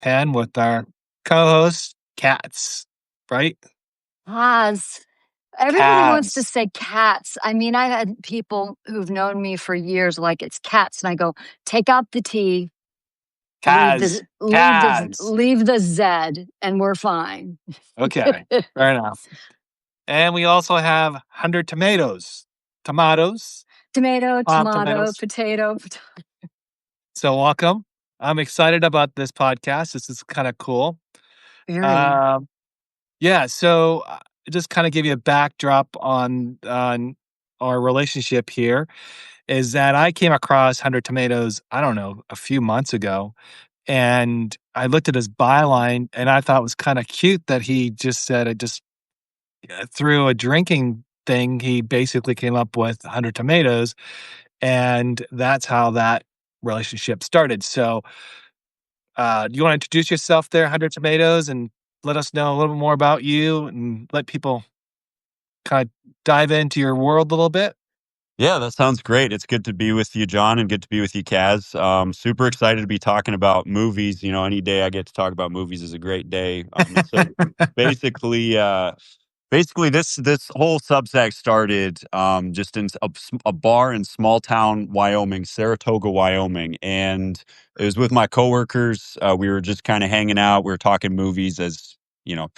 pen with our co-host, Cats, right? Kaz. Everybody wants to Cats. say cats. I mean, I had people who've known me for years like it's cats, and I go, take out the T, leave Kaz. the leave the Kaz. leave the Z, and we're fine. Okay, fair enough. And we also have 100 tomatoes. Tomatoes. Tomato, tomato, Tomatoes. potato. So welcome. I'm excited about this podcast. This is kind of cool. Very. Um, yeah, so just kind of give you a backdrop on our relationship here is that I came across 100 tomatoes, I don't know, a few months ago. And I looked at his byline and I thought it was kind of cute that he just said it just through a drinking thing, he basically came up with 100 tomatoes. And that's how that relationship started. So, do you want to introduce yourself there, 100 tomatoes, and let us know a little bit more about you and let people kind of dive into your world a little bit? Yeah, that sounds great. It's good to be with you, John, and good to be with you, Kaz. Super excited to be talking about movies. Any day I get to talk about movies is a great day. And so basically, basically this whole Substack started just in a bar in small town Wyoming, Saratoga, Wyoming, and it was with my coworkers. We were just kind of hanging out. We were talking movies, as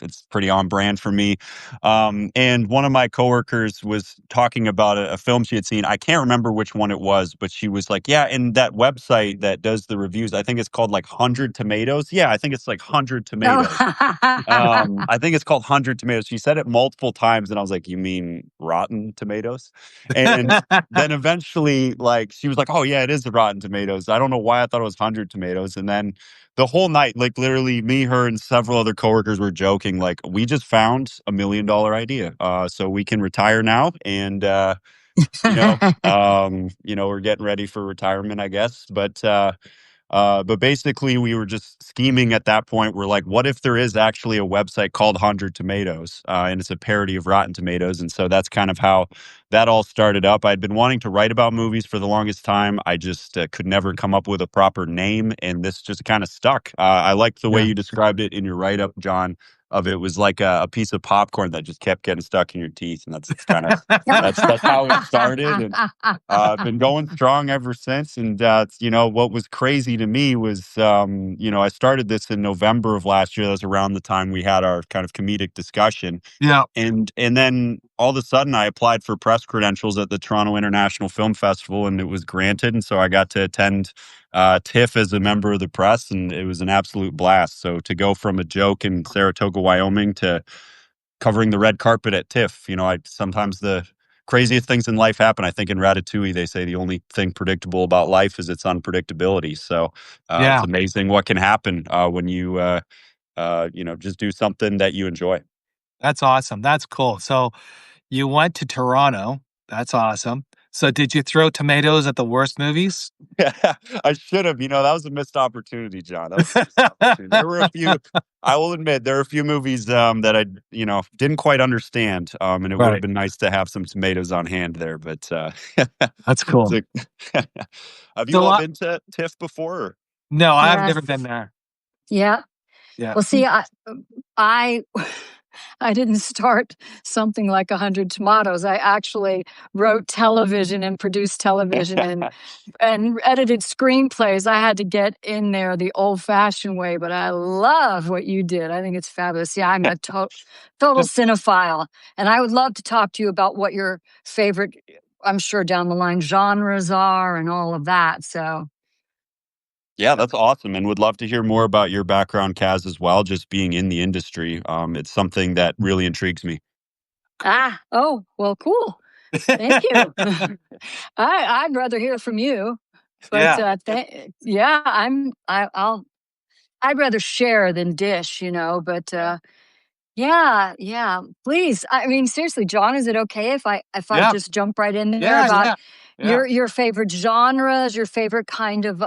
it's pretty on brand for me. And one of my coworkers was talking about a film she had seen. I can't remember which one it was, but she was like, "Yeah, and that website that does the reviews, I think it's called like 100 Tomatoes. Yeah, I think it's like 100 Tomatoes." Oh. I think it's called 100 Tomatoes. She said it multiple times, and I was like, "You mean Rotten Tomatoes?" And then eventually, like, she was like, "Oh yeah, it is the Rotten Tomatoes." I don't know why I thought it was 100 Tomatoes. And then the whole night, like literally, me, her, and several other coworkers were joking, like, "We just found $1 million idea, so we can retire now." And we're getting ready for retirement, I guess. But basically, we were just scheming at that point. We're like, what if there is actually a website called 100 Tomatoes, and it's a parody of Rotten Tomatoes? And so that's kind of how that all started up. I'd been wanting to write about movies for the longest time. I just could never come up with a proper name, and this just kind of stuck. I liked the way Yeah. you described it in your write-up, John. Of it was like a piece of popcorn that just kept getting stuck in your teeth, and that's kind of that's how it started. And I've been going strong ever since. And, what was crazy to me was, I started this in November of last year. That was around the time we had our kind of comedic discussion. Yeah. And then all of a sudden I applied for press credentials at the Toronto International Film Festival, and it was granted. And so I got to attend TIFF as a member of the press, and it was an absolute blast. So to go from a joke in Saratoga, Wyoming to covering the red carpet at TIFF. I sometimes the craziest things in life happen. I think in Ratatouille, they say the only thing predictable about life is its unpredictability. So it's Yeah. amazing what can happen when you, just do something that you enjoy. That's awesome. That's cool. So you went to Toronto. That's awesome. So did you throw tomatoes at the worst movies? I should have. That was a missed opportunity, John. That was a missed opportunity. There were a few. I will admit there are a few movies that I didn't quite understand, and it would have Right. been nice to have some tomatoes on hand there. But That's cool. so- have you So all been to TIFF before? no, I've Yes. never been there. Yeah. Yeah. Well, see, I I didn't start something like 100 tomatoes. I actually wrote television and produced television and edited screenplays. I had to get in there the old-fashioned way, but I love what you did. I think it's fabulous. Yeah, I'm a total cinephile, and I would love to talk to you about what your favorite, I'm sure down the line, genres are and all of that. So, Yeah, that's awesome, and would love to hear more about your background, Kaz, as well. Just being in the industry, it's something that really intrigues me. oh, well, cool. Thank you. I'd rather hear from you, but Yeah. yeah, I'd rather share than dish, But yeah, yeah. Please, I mean, seriously, John, is it okay if I Yeah. just jump right in there Yeah. about Yeah. Yeah. your favorite genres, your favorite kind of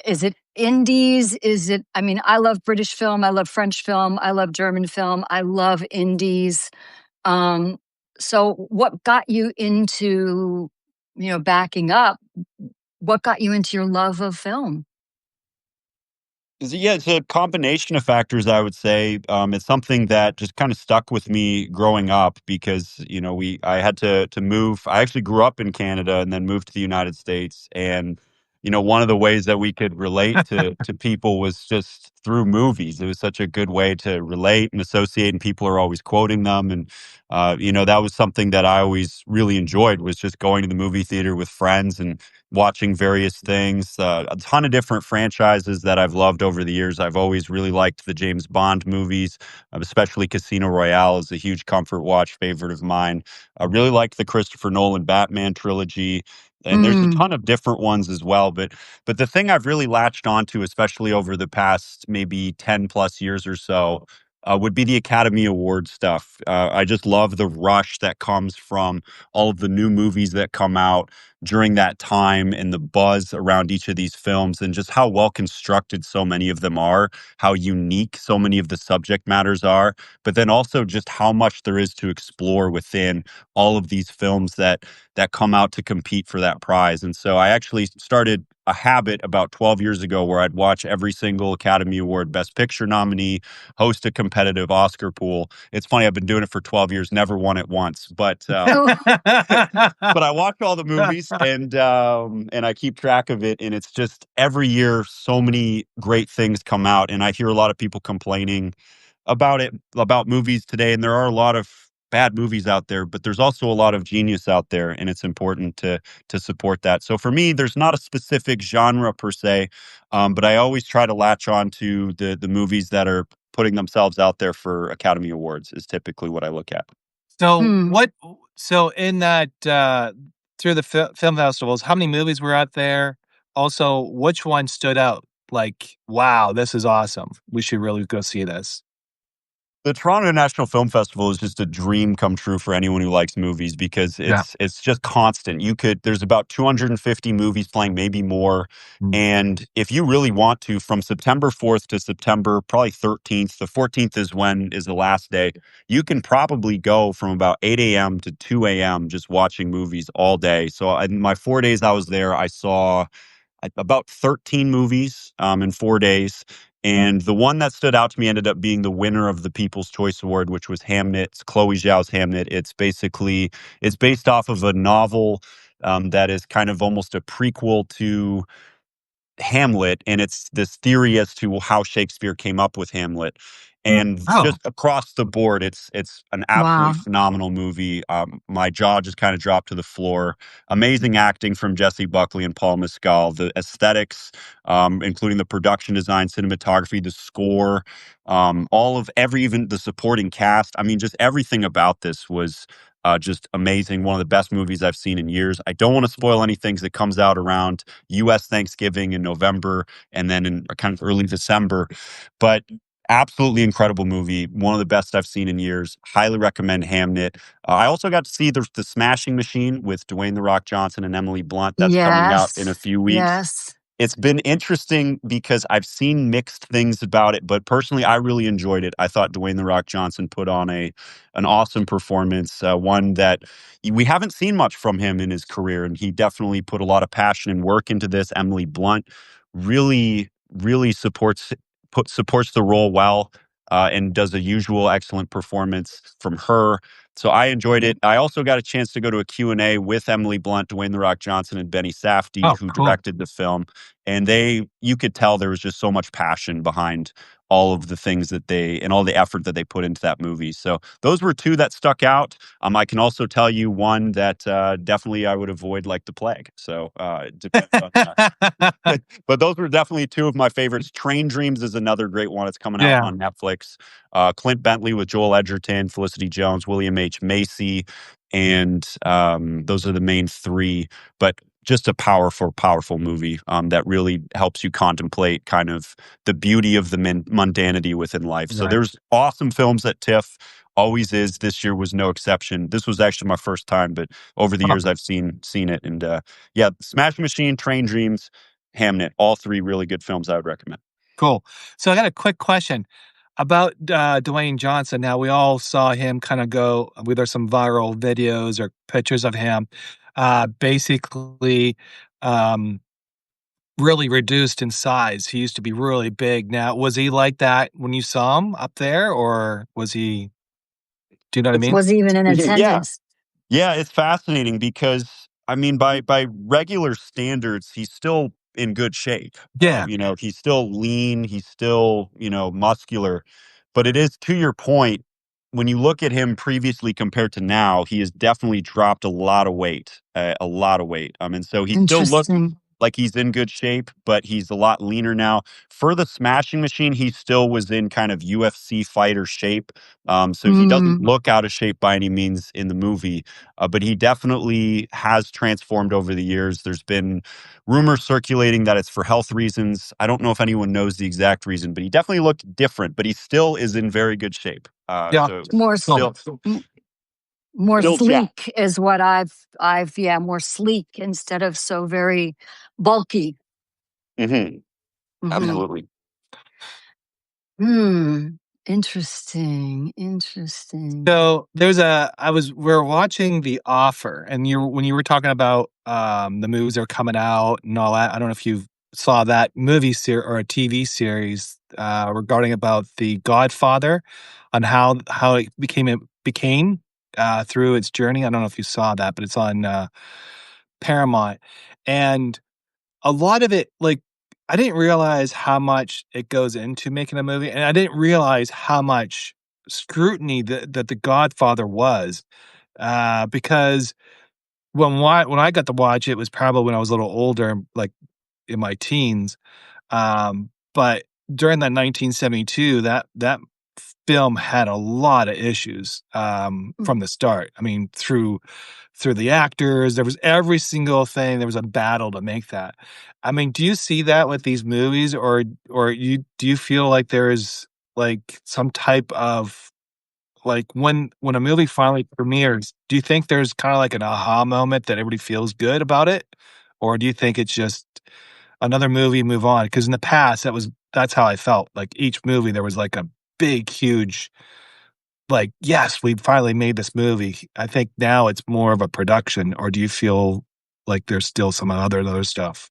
is it indies? Is it? I mean, I love British film, I love French film, I love German film, I love indies. Um, so what got you into, backing up? What got you into your love of film? Yeah, it's a combination of factors, I would say. It's something that just kind of stuck with me growing up because, I had to move. I actually grew up in Canada and then moved to the United States. And, one of the ways that we could relate to people was just through movies. It was such a good way to relate and associate, and people are always quoting them. And, that was something that I always really enjoyed, was just going to the movie theater with friends and watching various things, a ton of different franchises that I've loved over the years. I've always really liked the James Bond movies, especially Casino Royale is a huge comfort watch favorite of mine. I really like the Christopher Nolan Batman trilogy. And there's a Mm. ton of different ones as well, but the thing I've really latched onto, especially over the past maybe 10 plus years or so, would be the Academy Award stuff. I just love the rush that comes from all of the new movies that come out during that time, and the buzz around each of these films, and just how well constructed so many of them are, how unique so many of the subject matters are, but then also just how much there is to explore within all of these films that come out to compete for that prize. And so I actually started a habit about 12 years ago where I'd watch every single Academy Award Best Picture nominee, host a competitive Oscar pool. It's funny, I've been doing it for 12 years, never won it once, but Oh, but I watch all the movies, and I keep track of it, and it's just every year so many great things come out, and I hear a lot of people complaining about movies today, and there are a lot of bad movies out there, but there's also a lot of genius out there, and it's important to support that. So for me, there's not a specific genre per se, but I always try to latch on to the movies that are putting themselves out there for Academy Awards is typically what I look at. So hmm. what so in that, through the film festivals, how many movies were out there? Also, which one stood out? Like, "Wow, this is awesome. We should really go see this." The Toronto International Film Festival is just a dream come true for anyone who likes movies because Yeah. it's just constant. There's about 250 movies playing, maybe more. Mm. And if you really want to, from September 4th to September probably 13th, the 14th is the last day. You can probably go from about 8 a.m. to 2 a.m. just watching movies all day. So in my 4 days I was there, I saw about 13 movies in 4 days. And the one that stood out to me ended up being the winner of the People's Choice Award, which was Hamnet. It's Chloe Zhao's Hamnet. It's based off of a novel that is kind of almost a prequel to Hamlet, and it's this theory as to how Shakespeare came up with Hamlet. And Oh. just across the board, it's an absolutely Wow. phenomenal movie. My jaw just kind of dropped to the floor. Amazing acting from Jesse Buckley and Paul Mescal. The aesthetics, including the production design, cinematography, the score, all of every even the supporting cast. I mean, just everything about this was just amazing. One of the best movies I've seen in years. I don't want to spoil anything that comes out around U.S. Thanksgiving in November and then in kind of early December. But absolutely incredible movie. One of the best I've seen in years. Highly recommend Hamnet. I also got to see the Smashing Machine with Dwayne The Rock Johnson and Emily Blunt. That's coming out in a Yes. few weeks. Yes. It's been interesting because I've seen mixed things about it, but personally, I really enjoyed it. I thought Dwayne The Rock Johnson put on an awesome performance, one that we haven't seen much from him in his career, and he definitely put a lot of passion and work into this. Emily Blunt really supports the role well, and does a usual excellent performance from her. So I enjoyed it. I also got a chance to go to a Q&A with Emily Blunt, Dwayne The Rock Johnson, and Benny Safdie, Oh, who cool. directed the film. And you could tell there was just so much passion behind all of the things and all the effort that they put into that movie. So those were two that stuck out. I can also tell you one that definitely I would avoid like the plague. So it depends on but those were definitely two of my favorites. Train Dreams is another great one. It's coming out Yeah, on Netflix. Clint Bentley with Joel Edgerton, Felicity Jones, William H. Macy, and those are the main three. But just a powerful movie that really helps you contemplate kind of the beauty of the mundanity within life. So right. there's awesome films at TIFF. Always is. This year was no exception. This was actually my first time, but over the Oh, years I've seen it. And yeah, Smash Machine, Train Dreams, Hamnet, all three really good films I would recommend. cool. So I got a quick question about, Dwayne Johnson. Now, we all saw him kinda go there's some viral videos or pictures of him, basically, um really reduced in size. He used to be really big. Now, was he like that when you saw him up there, or was he do you know what I It's mean? Was even in yeah. attendance. Yeah, it's fascinating because I mean, by regular standards, he's still in good shape. Yeah. He's still lean, he's still, muscular. But it is to your point, when you look at him previously compared to now, he has definitely dropped a lot of weight. And so he still looks Interesting. like he's in good shape, but he's a lot leaner now. For the Smashing Machine, he still was in kind of UFC fighter shape. So he doesn't Mm, look out of shape by any means in the movie, but he definitely has transformed over the years. There's been rumors circulating that it's for health reasons. I don't know if anyone knows the exact reason, but he definitely looked different, but he still is in very good shape. Yeah. So more Cool. m- more still jacked. sleek is what I've yeah, more sleek instead of so very bulky. Hmm. Hmm. Absolutely. Hmm. Interesting. Interesting. So we're watching The Offer, and when you were talking about the movies that are coming out and all that. I don't know if you saw that movie or a TV series regarding about the Godfather, on how it became through its journey. I don't know if you saw that, but it's on Paramount, and a lot of it, like, I didn't realize how much it goes into making a movie, and I didn't realize how much scrutiny that The Godfather was, because when I got to watch it was probably when I was a little older, like, in my teens, but during that 1972, that film had a lot of issues, Mm. from the start. I mean, through the actors, there was every single thing, there was a battle to make that. I mean, do you see that with these movies, or do you feel like there is, like, some type of, like, when a movie finally premieres, do you think there's kinda like an aha moment that everybody feels good about it? Or do you think it's just another movie, move on? Because in the past, that's how I felt. Like, each movie, there was, like, a big, huge, like, "Yes, we finally made this movie." I think now it's more of a production, or do you feel like there's still some other stuff?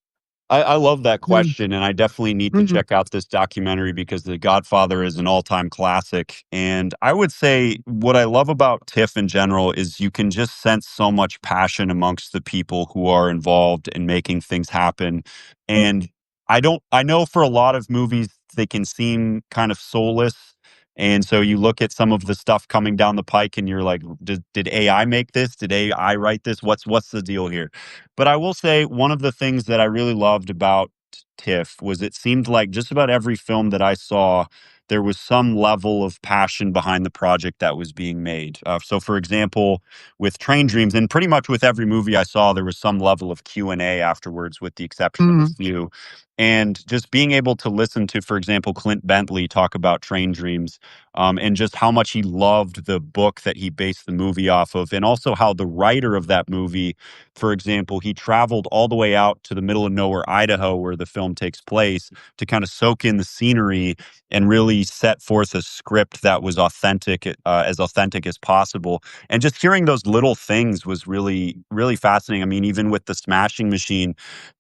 I love that Mm. question, and I definitely need to Mhm. check out this documentary because The Godfather is an all-time classic. And I would say what I love about TIFF in general is you can just sense so much passion amongst the people who are involved in making things happen. And I know for a lot of movies they can seem kind of soulless. And so you look at some of the stuff coming down the pike and you're like, did AI make this? Did AI write this? What's the deal here? But I will say one of the things that I really loved about TIFF was it seemed like just about every film that I saw, there was some level of passion behind the project that was being made. So, for example, with Train Dreams, and pretty much with every movie I saw, there was some level of Q&A afterwards, with the exception of a Mm. few. And just being able to listen to, for example, Clint Bentley talk about Train Dreams, and just how much he loved the book that he based the movie off of, and also how the writer of that movie, for example, he traveled all the way out to the middle of nowhere, Idaho, where the film takes place, to kind of soak in the scenery and really set forth a script that was authentic as possible. And just hearing those little things was really, really fascinating. I mean, even with the Smashing Machine,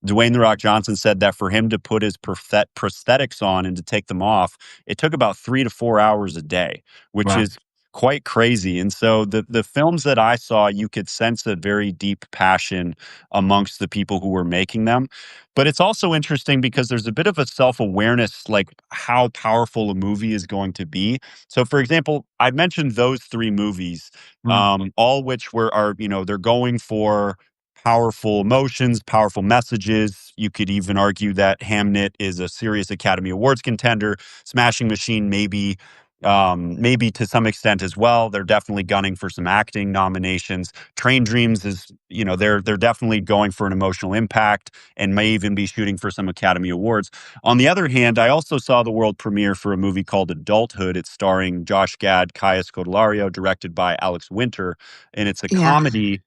Dwayne the Rock Johnson said that for him to put his prosthetics on and to take them off, it took about 3 to 4 hours a day, which Wow. is quite crazy. And so the films that I saw, you could sense a very deep passion amongst the people who were making them. But it's also interesting because there's a bit of a self-awareness, like how powerful a movie is going to be. So for example, I mentioned those three movies, Mm. all which they're going for powerful emotions, powerful messages. You could even argue that Hamnet is a serious Academy Awards contender. Smashing Machine, maybe to some extent as well. They're definitely gunning for some acting nominations. Train Dreams is, they're definitely going for an emotional impact and may even be shooting for some Academy Awards. On the other hand, I also saw the world premiere for a movie called Adulthood. It's starring Josh Gad, Kaya Scodelario, directed by Alex Winter, and it's a Yeah. comedy,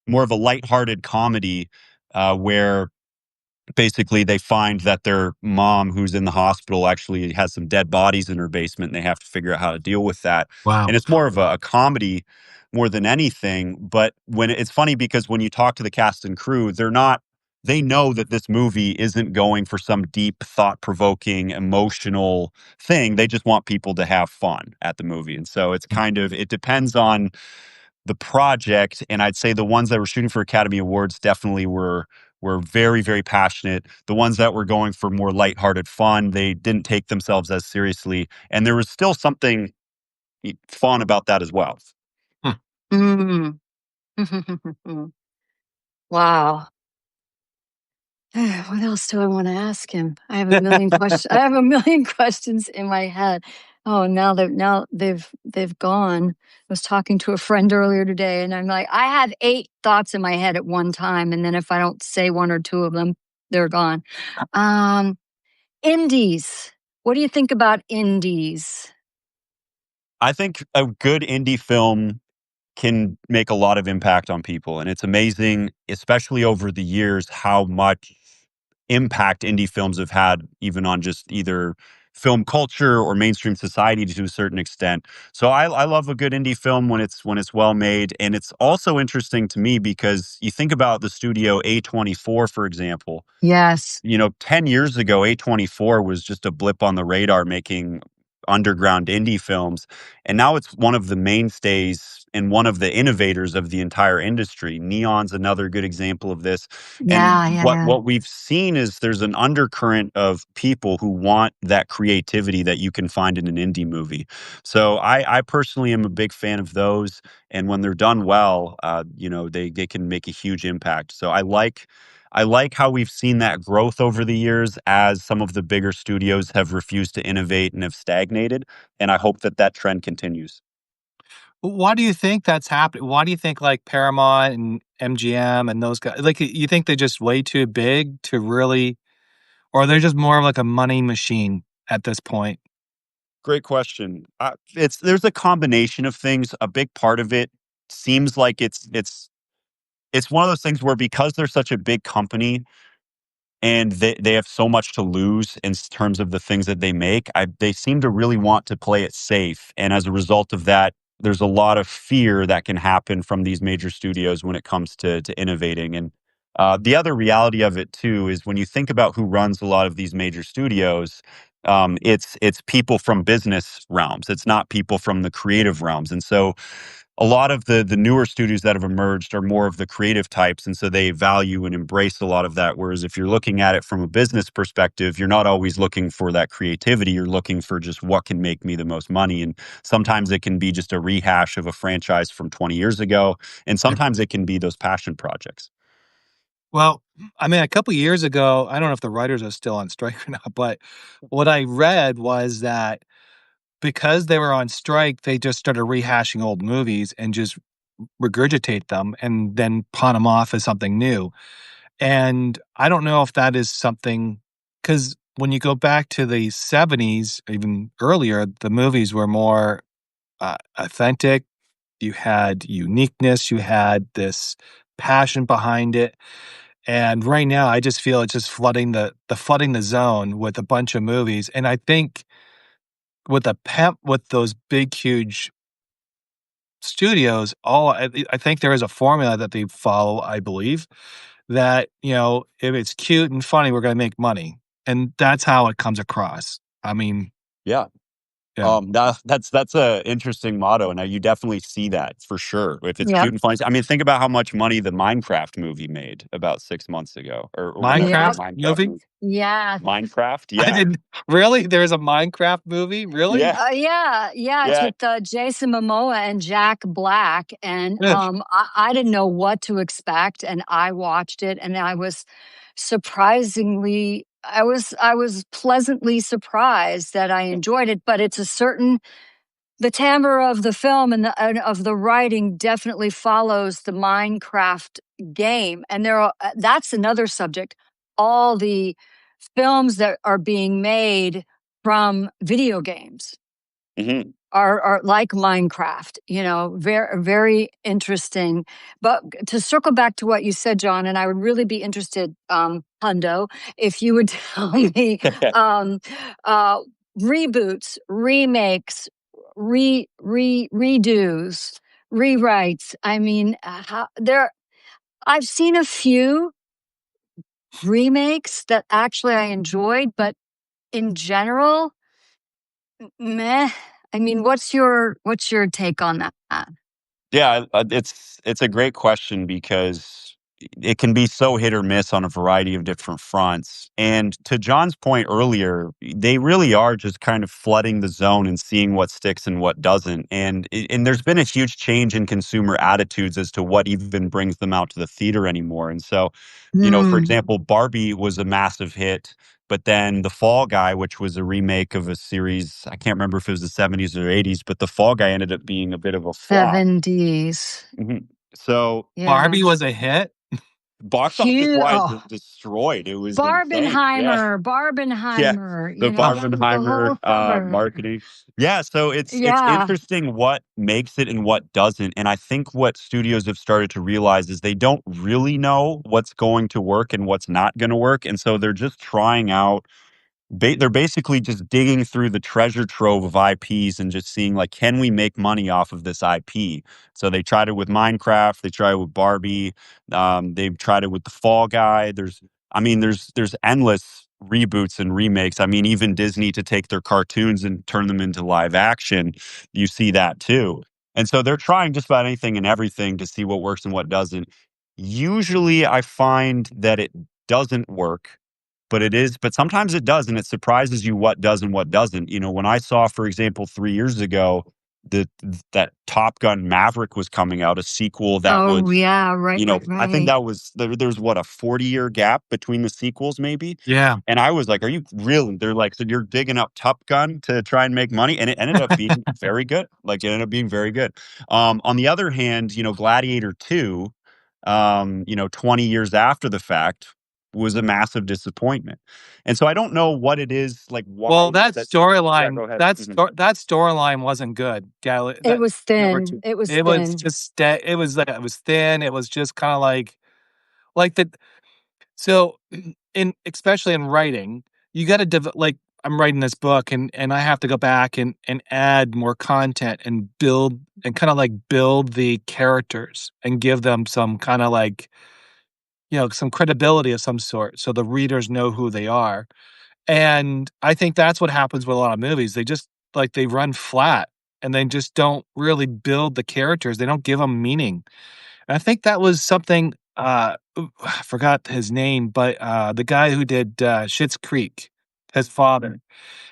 more of a lighthearted comedy, where basically they find that their mom, who's in the hospital, actually has some dead bodies in her basement, and they have to figure out how to deal with that. Wow. And it's more of a comedy more than anything. But it's funny because when you talk to the cast and crew, they're not they know that this movie isn't going for some deep, thought-provoking, emotional thing. They just want people to have fun at the movie. And so it's kind of, it depends on the project. And I'd say the ones that were shooting for Academy Awards definitely were very, very passionate. The ones that were going for more lighthearted fun, they didn't take themselves as seriously. And there was still something fun about that as well. Hmm. Mm. Wow. What else do I want to ask him? I have a million questions. I have a million questions in my head. Oh, now they've gone. I was talking to a friend earlier today, and I'm like, I have 8 thoughts in my head at one time, and then if I don't say 1 or 2 of them, they're gone. Um, Indies. What do you think about indies? I think a good indie film can make a lot of impact on people. And it's amazing, especially over the years, how much impact indie films have had, even on just either film culture or mainstream society to a certain extent. So I love a good indie film when it's well made. And it's also interesting to me because you think about the studio A24, for example. Yes. 10 years ago, A24 was just a blip on the radar making underground indie films. And now it's one of the mainstays and one of the innovators of the entire industry. Neon's another good example of this. And Yeah, yeah, yeah. what we've seen is there's an undercurrent of people who want that creativity that you can find in an indie movie. So I personally am a big fan of those. And when they're done well, they can make a huge impact. So I like how we've seen that growth over the years as some of the bigger studios have refused to innovate and have stagnated. And I hope that that trend continues. Why do you think that's happening? Why do you think like Paramount and MGM and those guys, like you think they're just way too big to really, or they're just more of like a money machine at this point? Great question. There's a combination of things. A big part of it seems like it's one of those things where because they're such a big company, and they have so much to lose in terms of the things that they make. They seem to really want to play it safe, and as a result of that, there's a lot of fear that can happen from these major studios when it comes to innovating. And the other reality of it too is when you think about who runs a lot of these major studios, it's people from business realms. It's not people from the creative realms, and so a lot of the newer studios that have emerged are more of the creative types, and so they value and embrace a lot of that. Whereas if you're looking at it from a business perspective, you're not always looking for that creativity. You're looking for just what can make me the most money. And sometimes it can be just a rehash of a franchise from 20 years ago, and sometimes it can be those passion projects. Well, I mean, a couple years ago, I don't know if the writers are still on strike or not, but what I read was that because they were on strike, they just started rehashing old movies and just regurgitate them and then pawn them off as something new. And I don't know if that is something, because when you go back to the 70s, even earlier, the movies were more authentic. You had uniqueness, you had this passion behind it. And right now, I just feel it's just flooding the zone with a bunch of movies. And I think with those big, huge studios, I think there is a formula that they follow, I believe, that, if it's cute and funny, we're gonna make money, and that's how it comes across. I mean, Yeah. yeah. That's a interesting motto, and you definitely see that for sure. If it's Yep. cute and funny, I mean, think about how much money the Minecraft movie made about 6 months ago, or whenever the Yep. Minecraft Minecraft movie? movie. Yeah. Minecraft, I yeah, didn't really? There's a Minecraft movie? Really? yeah, Yeah, yeah, it's yeah. with, Jason Momoa and Jack Black, and, Ugh. I didn't know what to expect, and I watched it, and I was pleasantly surprised that I enjoyed it, but it's a certain the timbre of the film and of the writing definitely follows the Minecraft game, and that's another subject. All the films that are being made from video games Mhm. are like Minecraft, very very interesting. But to circle back to what you said, John, and I would really be interested, Hundo, if you would tell me, um, uh, reboots, remakes, redos, rewrites. I mean, how, there. I've seen a few, remakes that actually I enjoyed, but in general, meh. I mean, what's your take on that? Yeah, it's a great question because it can be so hit or miss on a variety of different fronts. And to John's point earlier, they really are just kind of flooding the zone and seeing what sticks and what doesn't. And there's been a huge change in consumer attitudes as to what even brings them out to the theater anymore. And so, for Mm. example, Barbie was a massive hit. But then The Fall Guy, which was a remake of a series, I can't remember if it was the 70s or 80s, but The Fall Guy ended up being a bit of a flop. 70s. So Yeah. Barbie was a hit? box office Huge. wise, Oh, it destroyed. It was insane. Yeah. Barbenheimer, Yeah. Barbenheimer, The Oh, the whole Barbenheimer summer. marketing. Yeah. So it's Yeah. interesting what makes it and what doesn't. And I think what studios have started to realize is they don't really know what's going to work and what's not going to work. And so they're just trying out they're basically just digging through the treasure trove of IPs and just seeing like, can we make money off of this IP? So they tried it with Minecraft, they tried it with Barbie, they've tried it with the Fall Guy. There's endless reboots and remakes. I mean, even Disney to take their cartoons and turn them into live action, you see that too. And so they're trying just about anything and everything to see what works and what doesn't. Usually, I find that it doesn't work but sometimes it does, and it surprises you what does and what doesn't. When I saw, for example, 3 years ago that Top Gun Maverick was coming out, a sequel that Oh, was, yeah. Right, I think right. that was there's what, a 40-year gap between the sequels maybe? yeah. And I was like, "Are you really?" They're like, "So you're digging up Top Gun to try and make money?" And it ended up being very good. Like, it ended up being very good. On the other hand, Gladiator 2, 20 years after the fact was a massive disappointment. And so I don't know what it is, like, Well, why that that. Yeah, go storyline ahead. that Mhm. that storyline wasn't good. It That was number thin. 2. It was It was thin. just it was thin, it was just kinda like the so, in especially in writing, you gotta like, I'm writing this book and I have to go back and add more content and build and kinda, like, build the characters and give them some kinda, like, some credibility of some sort so the readers know who they are. And I think that's what happens with a lot of movies. They just they run flat and they just don't really build the characters. They don't give them meaning. And I think that was something I forgot his name, but the guy who did Schitt's Creek, his father.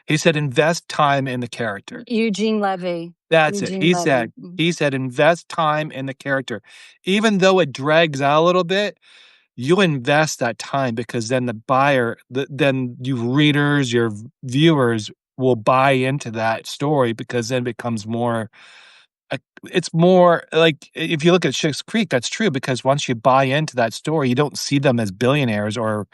He said invest time in the character. Eugene Levy. That's it. Eugene Levy. He said invest time in the character. Even though it drags out a little bit, you invest that time because then then you readers, your viewers will buy into that story because then it becomes more uh, it's more like if you look at Schitt's Creek, that's true because once you buy into that story, you don't see them as billionaires or,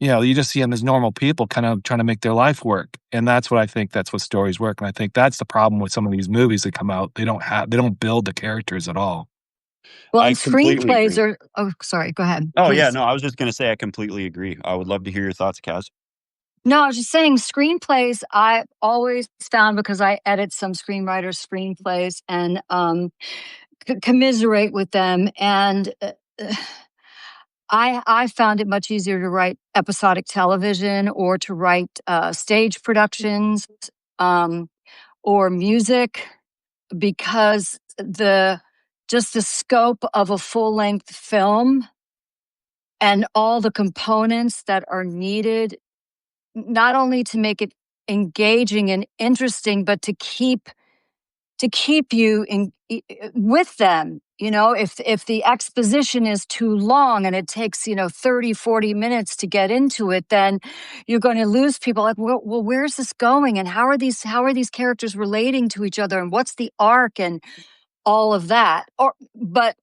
you just see them as normal people kind of trying to make their life work. And that's what I think that's what stories work. And I think that's the problem with some of these movies that come out. They don't build the characters at all. Well, and I completely screenplays agree. are oh, sorry, go ahead, Oh, yeah, please. no, I was just gonna say I completely agree. I would love to hear your thoughts, Kaz. No, I was just saying screenplays I always found because I edit some screenwriters' screenplays and commiserate with them. And I found it much easier to write episodic television or to write stage productions um, or music because the scope of a full length film and all the components that are needed not only to make it engaging and interesting but to keep you with them. If the exposition is too long and it takes 30-40 minutes to get into it, then you're going to lose people. Like, well, where's this going and how are these characters relating to each other and what's the arc and all of that. But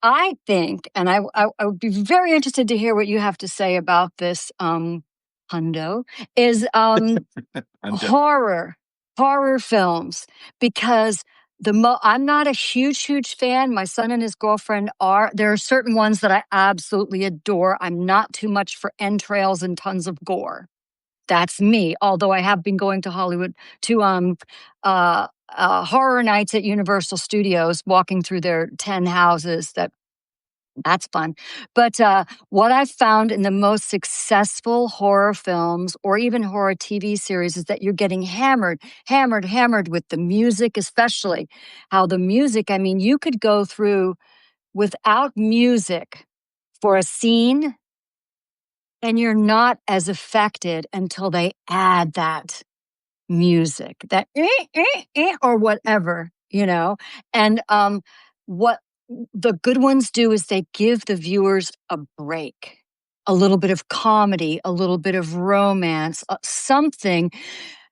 I think, and I would be very interested to hear what you have to say about this, Hundo, is And horror films because I'm not a huge fan. My son and his girlfriend are. There are certain ones that I absolutely adore. I'm not too much for entrails and tons of gore. That's me. Although I have been going to Hollywood to horror nights at Universal Studios, walking through their 10 houses that That's fun. But what I've found in the most successful horror films or even horror TV series is that you're getting hammered, hammered, hammered with the music, especially how the music, I mean, you could go through without music for a scene and you're not as affected until they add that music, that or whatever, you know? And what the good ones do is they give the viewers a break, a little bit of comedy, a little bit of romance, something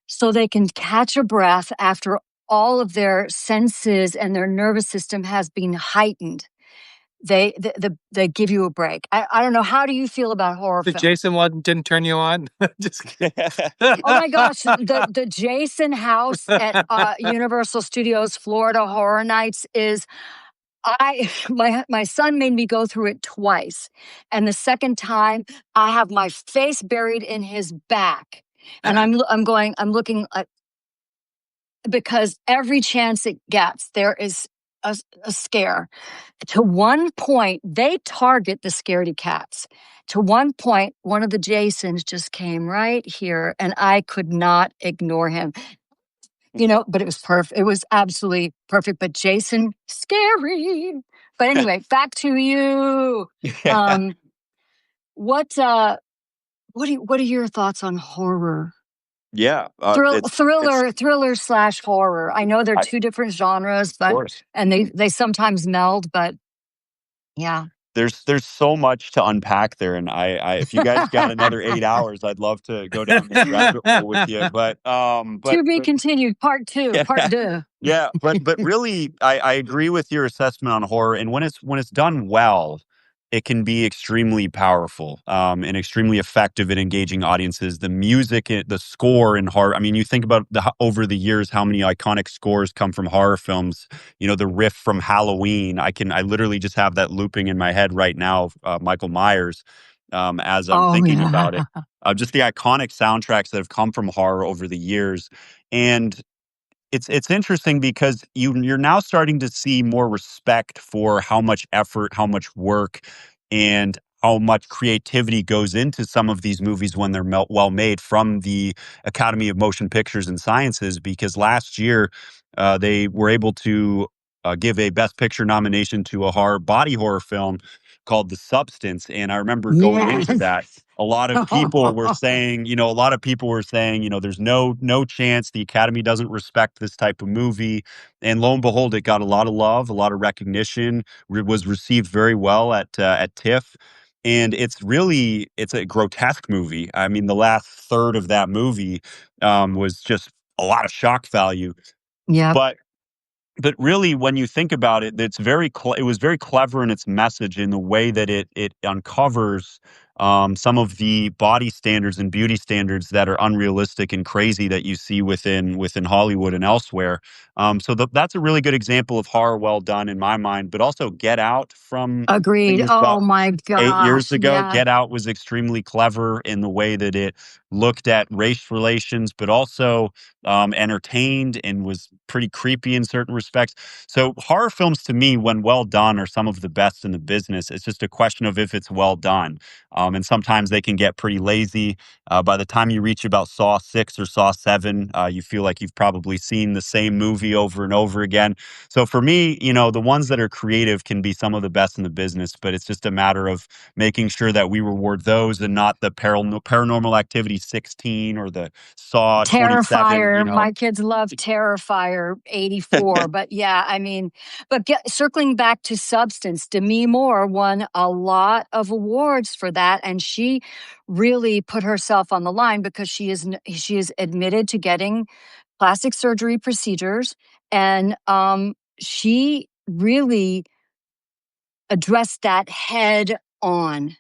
so they can catch a breath after all of their senses and their nervous system has been heightened. They give you a break. I don't know. How do you feel about horror The films? Jason one didn't turn you on? Just kidding. Oh my gosh, the Jason house at Universal Studios Florida Horror Nights is I my son made me go through it twice. And the second time I have my face buried in his back. And I'm looking at because every chance it gets there is a scare. To one point, they target the scaredy cats. To one point, one of the Jasons just came right here, and I could not ignore him. You know, but it was perfect. It was absolutely perfect. But Jason, scary. But anyway, back to you. Yeah. Um, what are your thoughts on horror? Yeah, it's Thriller slash horror. I know they're I, of two different genres, but course. and they sometimes meld. But yeah, There's so much to unpack there, and I if you guys got another 8 hours, I'd love to go down this rabbit hole with you. to be continued. Part two. Part yeah, deux. yeah, but really, I agree with your assessment on horror, and when it's done well, it can be extremely powerful, and extremely effective at engaging audiences. The music, the score in horror. I mean, you think about over the years how many iconic scores come from horror films. You know, the riff from Halloween. I literally just have that looping in my head right now. Michael Myers, as I'm Oh thinking yeah. about it. Just the iconic soundtracks that have come from horror over the years, and it's interesting because you're now starting to see more respect for how much effort, how much work, and how much creativity goes into some of these movies when they're well made from the Academy of Motion Pictures and Sciences. Because last year, they were able to give a Best Picture nomination to a body horror film called The Substance. And I remember going into that, Yes. a lot of people were saying, there's no chance the Academy doesn't respect this type of movie. And lo and behold, it got a lot of love, a lot of recognition, was received very well at TIFF. And it's a grotesque movie. I mean, the last third of that movie was just a lot of shock value. Yep. But really, when you think about it, it was very clever in its message, in the way that it uncovers some of the body standards and beauty standards that are unrealistic and crazy that you see within Hollywood and elsewhere. That's a really good example of horror well done in my mind. But also, Get Out, from I think it Agreed. was Oh about my 8 years gosh. ago. Yeah. Get Out was extremely clever in the way that it looked at race relations, but also entertained, and was pretty creepy in certain respects. So horror films, to me, when well done, are some of the best in the business. It's just a question of if it's well done. And sometimes they can get pretty lazy. By the time you reach about Saw 6 or Saw 7, you feel like you've probably seen the same movie over and over again. So for me, the ones that are creative can be some of the best in the business, but it's just a matter of making sure that we reward those and not the Paranormal Activity 16 or the Saw 27. Terrifier. My kids love Terrifier 84. But yeah, I mean, circling back to Substance, Demi Moore won a lot of awards for that. And she really put herself on the line because she is admitted to getting plastic surgery procedures. And she really addressed that head on.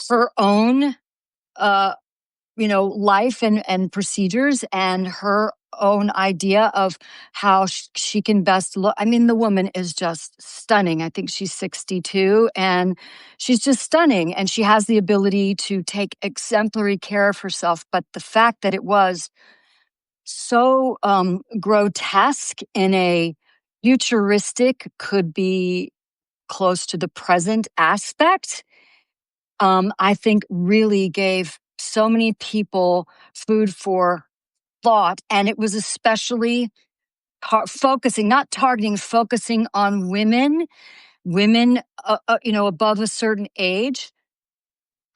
Her own uh, life and procedures and her own idea of how she can best look. I mean, the woman is just stunning. I think she's 62 and she's just stunning. And she has the ability to take exemplary care of herself. But the fact that it was so grotesque in a futuristic, could be close to the present aspect, I think really gave so many people food for thought. And it was especially focusing, not targeting, focusing on women, above a certain age,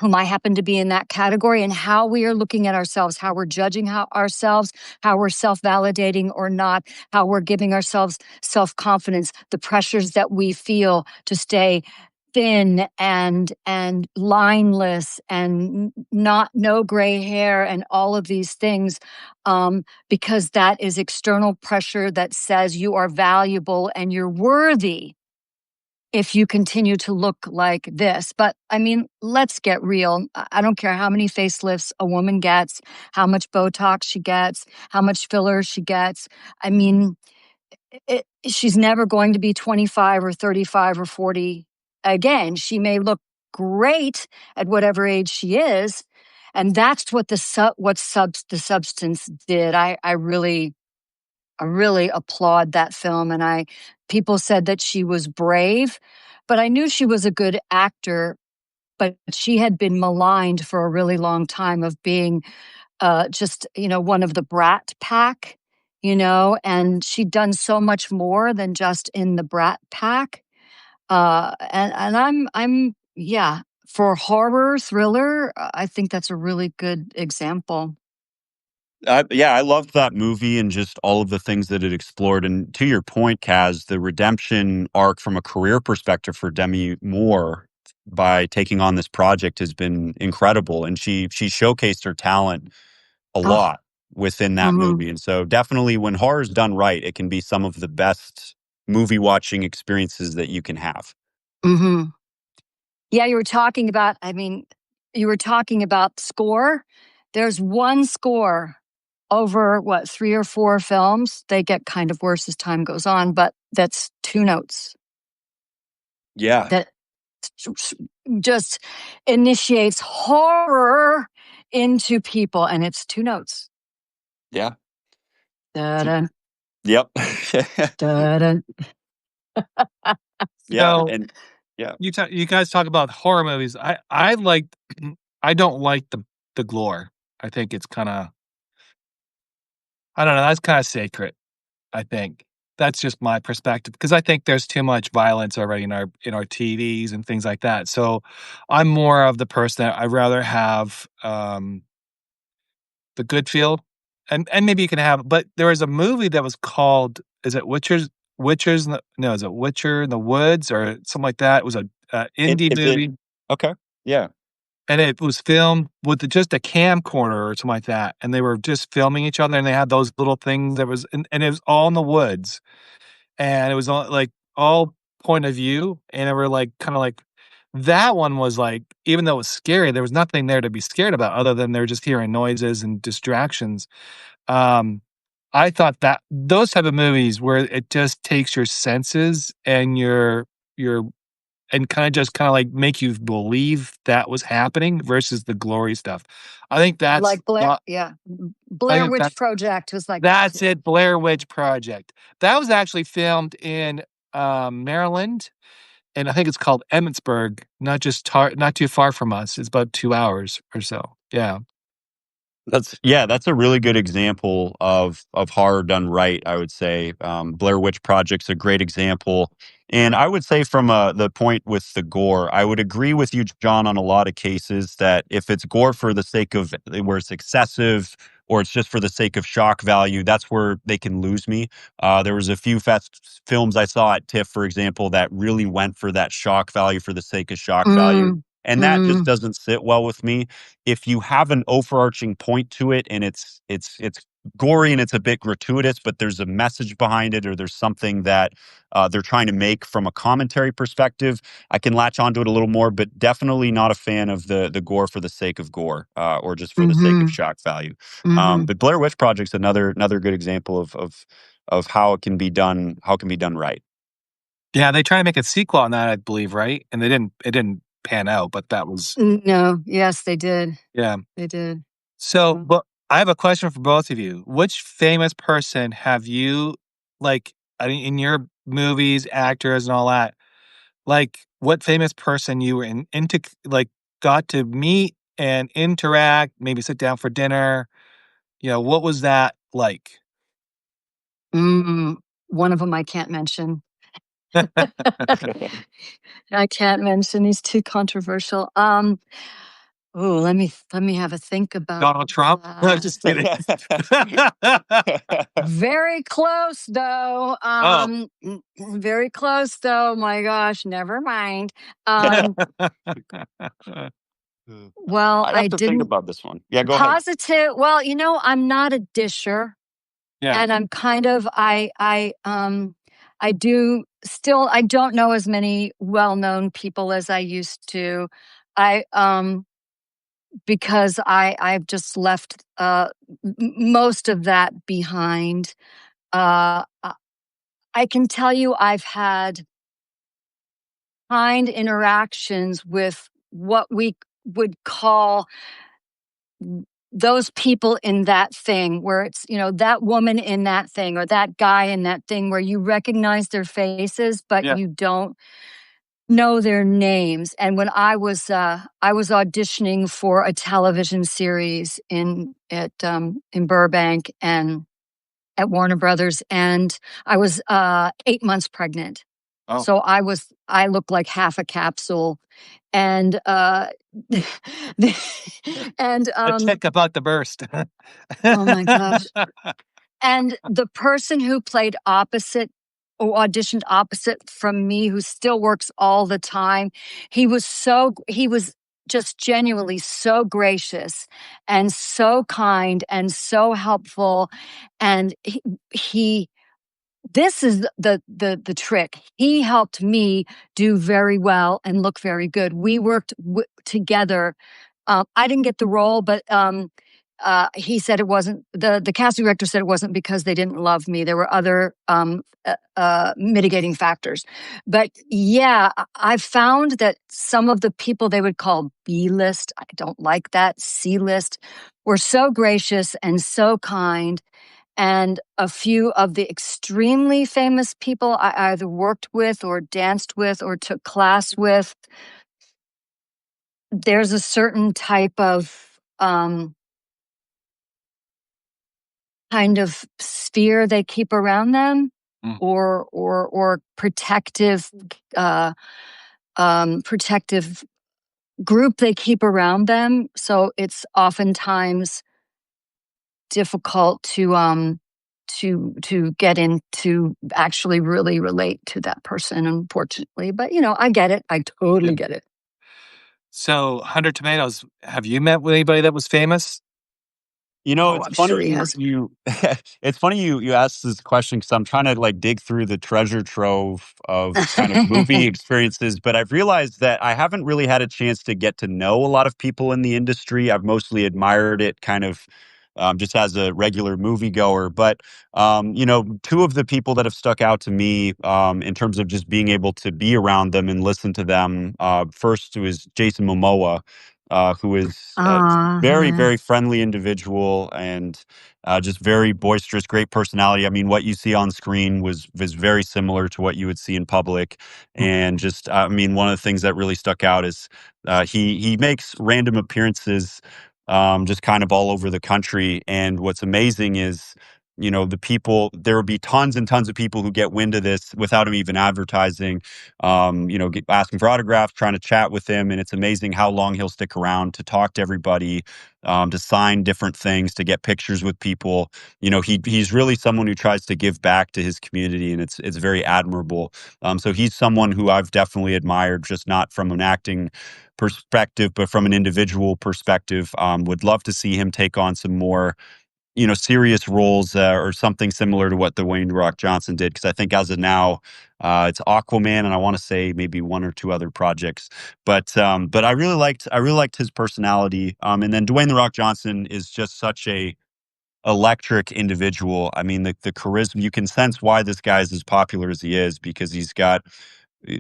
whom I happen to be in that category, and how we are looking at ourselves, how we're judging ourselves, how we're self validating or not, how we're giving ourselves self confidence, the pressures that we feel to stay thin and lineless and not no gray hair and all of these things, because that is external pressure that says you are valuable and you're worthy if you continue to look like this. But I mean, let's get real. I don't care how many facelifts a woman gets, how much Botox she gets, how much filler she gets. I mean, she's never going to be 25 or 35 or 40 again. She may look great at whatever age she is. And that's what the substance did. I really applaud that film, and people said that she was brave, but I knew she was a good actor, but she had been maligned for a really long time of being just, one of the brat pack, and she'd done so much more than just in the brat pack. And yeah, for horror thriller, I think that's a really good example. Yeah, I loved that movie and just all of the things that it explored. And to your point, Kaz, the redemption arc from a career perspective for Demi Moore by taking on this project has been incredible. And she showcased her talent a Oh, lot within that hmm movie. And so definitely when horror's done right, it can be some of the best movie watching experiences that you can have. hmm Yeah, you were talking about score. There's one score over what, 3 or 4 films. They get kind of worse as time goes on, but that's 2 notes Yeah. that just initiates horror into people, and it's 2 notes. Yeah. Da-da, Yep. da-da. Yeah. So And yeah. you guys talk about horror movies. I like I don't like the gore. I think it's kind of I don't know. That's kind of sacred. I think that's just my perspective because I think there's too much violence already in our TVs and things like that. So I'm more of the person that I'd rather have the good feel, and maybe you can have. But there was a movie that was called is it Witchers in the, no is it Witcher in the Woods or something like that. It was a indie Is it movie. okay? Yeah. And it was filmed with just a camcorder or something like that, and they were just filming each other, and they had those little things that was and it was all in the woods, and it was all, like, all point of view, and they were, like, kinda like that one was, like even though it was scary, there was nothing there to be scared about other than they're just hearing noises and distractions. Um, I thought that those type of movies where it just takes your senses and your and kinda, like, make you believe that was happening versus the glory stuff. I think that's Like Blair, not yeah. I Blair think Witch Project was like that that's too. it, Blair Witch Project. That was actually filmed in, Maryland, and I think it's called Emmitsburg, not too far from us. It's about 2 hours or so. Yeah. That's a really good example of horror done right, I would say. Blair Witch Project's a great example. And I would say from the point with the gore, I would agree with you, John, on a lot of cases that if it's gore for the sake of where it's excessive or it's just for the sake of shock value, that's where they can lose me. There was a few films I saw at TIFF, for example, that really went for that shock value for the sake of shock value. Mm, And that just mm, doesn't sit well with me. If you have an overarching point to it and it's gory and it's a bit gratuitous, but there's a message behind it or there's something that they're trying to make from a commentary perspective, I can latch onto it a little more, but definitely not a fan of the gore for the sake of gore or just for the sake of mhm, shock value. mhm. But Blair Witch Project's another good example of how it can be done right. Yeah, they tried to make a sequel on that, I believe, right? And it didn't pan out, but that was No, yes, they did. yeah. They did. So, Mm. but I have a question for both of you. Which famous person have you, like, I mean, in your movies, actors and all that, like, what famous person you were into like, got to meet and interact, maybe sit down for dinner? What was that like? Mm, one of them I can't mention. I can't mention, he's too controversial. Oh, let me have a think about Donald Trump? No, that. just kidding. Very close though. Oh. Very close though. My gosh, never mind. Um, well, I'd I have to think didn't about this one. Yeah, go ahead. positive. Well, I'm not a disher, Yeah. and I'm kind of I do still I don't know as many well-known people as I used to. I because I've just left most of that behind. I can tell you I've had kind interactions with what we would call those people in that thing where it's, that woman in that thing or that guy in that thing where you recognize their faces, but Yeah. you don't know their names. And when I was auditioning for a television series in Burbank and at Warner Brothers, and I was 8 months pregnant. Oh. So I looked like half a capsule, and and A chick about to burst. oh my gosh. And the person who played opposite or auditioned opposite from me, who still works all the time, he was just genuinely so gracious and so kind and so helpful. And he this is the trick. He helped me do very well and look very good. We worked together. I didn't get the role, but he said it wasn't the casting director said it wasn't because they didn't love me. There were other mitigating factors. But yeah, I've found that some of the people they would call B list, I don't like that, C list, were so gracious and so kind. And a few of the extremely famous people I either worked with or danced with or took class with, there's a certain type of kind of sphere they keep around them, Mm. or uh, protective group they keep around them. So it's oftentimes difficult to get in to actually really relate to that person, unfortunately. But I get it. I Yeah. totally get it. So, 100 Tomatoes, have you met with anybody that was famous? Oh, It's I'm funny sure he has. it's funny you asked this question because I'm trying to like dig through the treasure trove of kind of movie experiences, but I've realized that I haven't really had a chance to get to know a lot of people in the industry. I've mostly admired it kind of just as a regular moviegoer. But two of the people that have stuck out to me in terms of just being able to be around them and listen to them. First was Jason Momoa, who is very, Yeah. very friendly individual and just very boisterous, great personality. I mean, what you see on screen was very similar to what you would see in public. Mm. And just, I mean, one of the things that really stuck out is he makes random appearances just kind of all over the country. And what's amazing is, there will be tons and tons of people who get wind of this without him even advertising, asking for autographs, trying to chat with him. And it's amazing how long he'll stick around to talk to everybody, to sign different things, to get pictures with people. He's really someone who tries to give back to his community, and it's very admirable. So he's someone who I've definitely admired, just not from an acting perspective, but from an individual perspective. Would love to see him take on some more, serious roles or something similar to what Dwayne Rock Johnson did. Because I think as of now, it's Aquaman, and I want to say maybe one or two other projects. But I really liked his personality. And then Dwayne the Rock Johnson is just such a electric individual. I mean, the charisma, you can sense why this guy is as popular as he is because he's got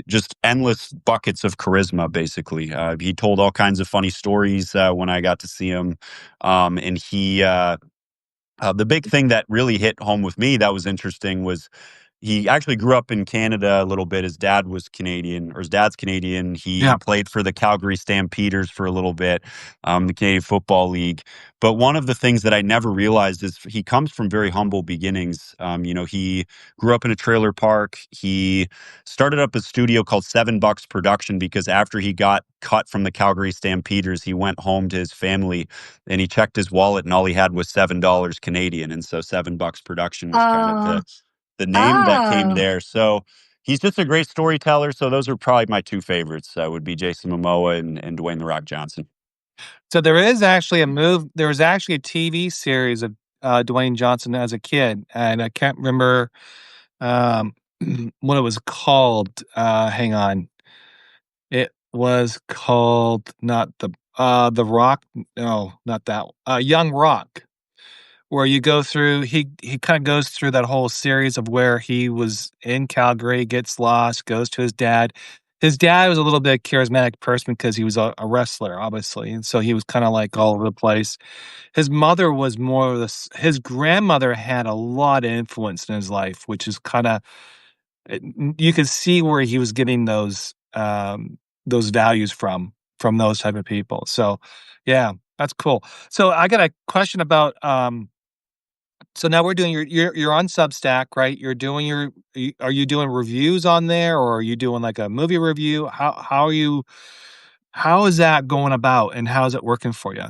just endless buckets of charisma, basically. He told all kinds of funny stories when I got to see him. And the big thing that really hit home with me that was interesting was he actually grew up in Canada a little bit. His dad was Canadian, or his dad's Canadian. He Yeah. played for the Calgary Stampeders for a little bit, the Canadian Football League. But one of the things that I never realized is he comes from very humble beginnings. He grew up in a trailer park. He started up a studio called $7 Production because after he got cut from the Calgary Stampeders, he went home to his family and he checked his wallet and all he had was $7 Canadian. And so $7 Production was kind of Uh, the name that came oh, there. So he's just a great storyteller. So those are probably my two favorites. Would be Jason Momoa and Dwayne the Rock Johnson. So there was actually a TV series of, Dwayne Johnson as a kid, and I can't remember, um, what it was called. Hang on. It was called not The Rock, no, not that, Young Rock, where you go through he kinda goes through that whole series of where he was in Calgary, gets lost, goes to his dad. His dad was a little bit charismatic person because he was a wrestler, obviously, and so he was kinda, like, all over the place. His mother was more of this his grandmother had a lot of influence in his life, which is kinda you could see where he was getting those values from those type of people. So, yeah, that's cool. So I got a question about, so now we're doing you're on Substack, right? You're doing are you doing reviews on there, or are you doing like a movie review? How is that going about, and how is it working for you?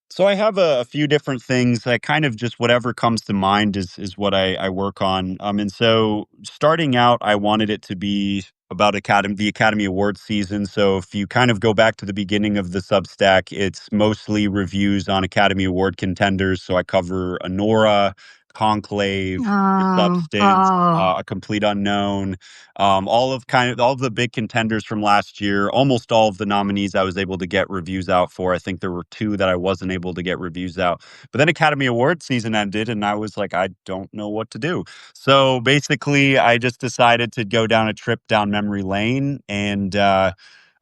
So I have a few different things. I kind of just whatever comes to mind is what I work on. And so starting out, I wanted it to be about the Academy Awards season. So if you kind of go back to the beginning of the Substack, it's mostly reviews on Academy Award contenders. So I cover Anora, Conclave, The Substance, oh, A Complete Unknown, all of the big contenders from last year. Almost all of the nominees I was able to get reviews out for. I think there were two that I wasn't able to get reviews out. But then Academy Award season ended, and I was like, I don't know what to do. So basically, I just decided to go down a trip down memory lane, and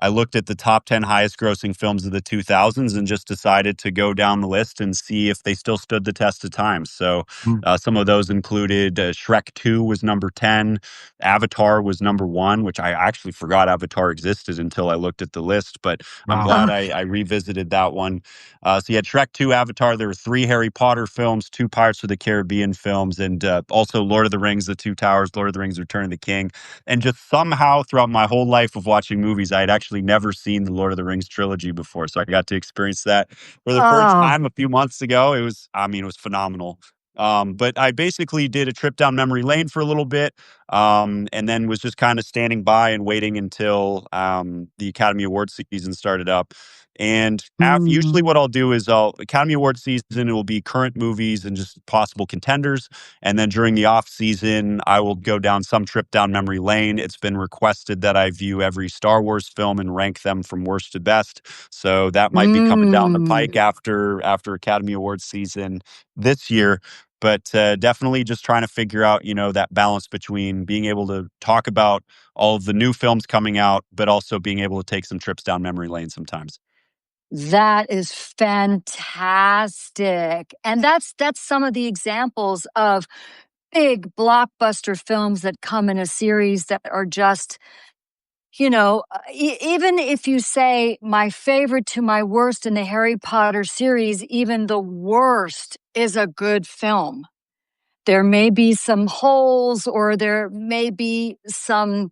I looked at the top 10 highest grossing films of the 2000s and just decided to go down the list and see if they still stood the test of time. So Mm, some of those included Shrek 2 was number 10, Avatar was number 1, which I actually forgot Avatar existed until I looked at the list, but I'm wow. glad uh, I revisited that one. So you had Shrek 2, Avatar, there were 3 Harry Potter films, 2 Pirates of the Caribbean films, and also Lord of the Rings, The Two Towers, Lord of the Rings, Return of the King. And just somehow throughout my whole life of watching movies, I had actually never seen the Lord of the Rings trilogy before. So I got to experience that for the first oh, time a few months ago. It was phenomenal. But I basically did a trip down memory lane for a little bit, and then was just kind of standing by and waiting until the Academy Awards season started up. And mm, usually, what I'll do is Academy Awards season, it will be current movies and just possible contenders. And then during the off season, I will go down some trip down memory lane. It's been requested that I view every Star Wars film and rank them from worst to best. So that might be coming down the pike mm. after Academy Awards season this year. But definitely just trying to figure out, that balance between being able to talk about all of the new films coming out, but also being able to take some trips down memory lane sometimes. That is fantastic. And that's some of the examples of big blockbuster films that come in a series that are just, even if you say my favorite to my worst in the Harry Potter series, even the worst is a good film. There may be some holes or there may be some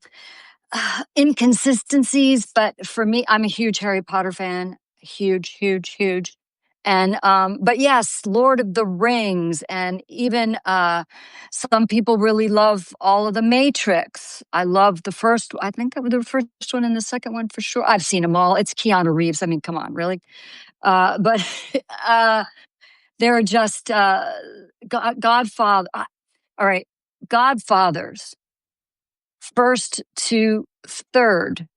inconsistencies, but for me, I'm a huge Harry Potter fan. Huge, huge, huge. And but yes, Lord of the Rings, and even some people really love all of the Matrix. I love the first. I think that was the first one and the second one for sure. I've seen them all. It's Keanu Reeves. I mean, come on, really. But uh, they're just Godfather. All right, Godfathers, first to third.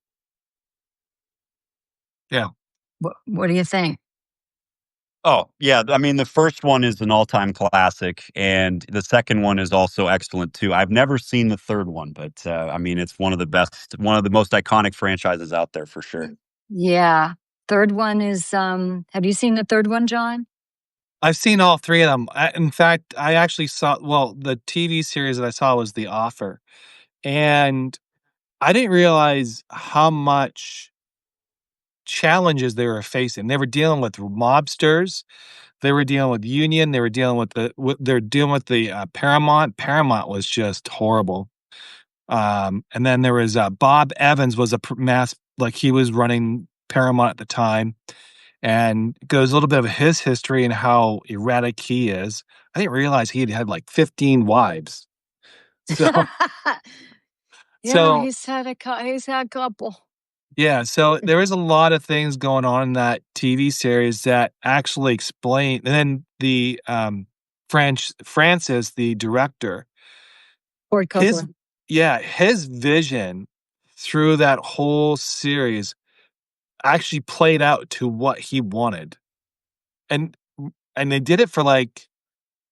Yeah. What do you think? Oh, yeah. I mean, the first one is an all-time classic, and the second one is also excellent too. I've never seen the third one, but I mean, it's one of the best, one of the most iconic franchises out there for sure. Yeah. Third one is have you seen the third one, John? I've seen all 3 of them. In fact, I actually saw the TV series that I saw was The Offer, and I didn't realize how much challenges they were facing. They were dealing with mobsters, they were dealing with union, they were dealing with they're dealing with the, Paramount. Paramount was just horrible. And then there was, Bob Evans was a mass like, he was running Paramount at the time, and goes a little bit of his history and how erratic he is. I didn't realize he had, like, 15 wives. So Yeah, so he's had a couple. yeah, so there is a lot of things going on in that TV series that actually explain, and then the, Francis, the director, Ford his Coppola. yeah, his vision through that whole series actually played out to what he wanted, and they did it for, like,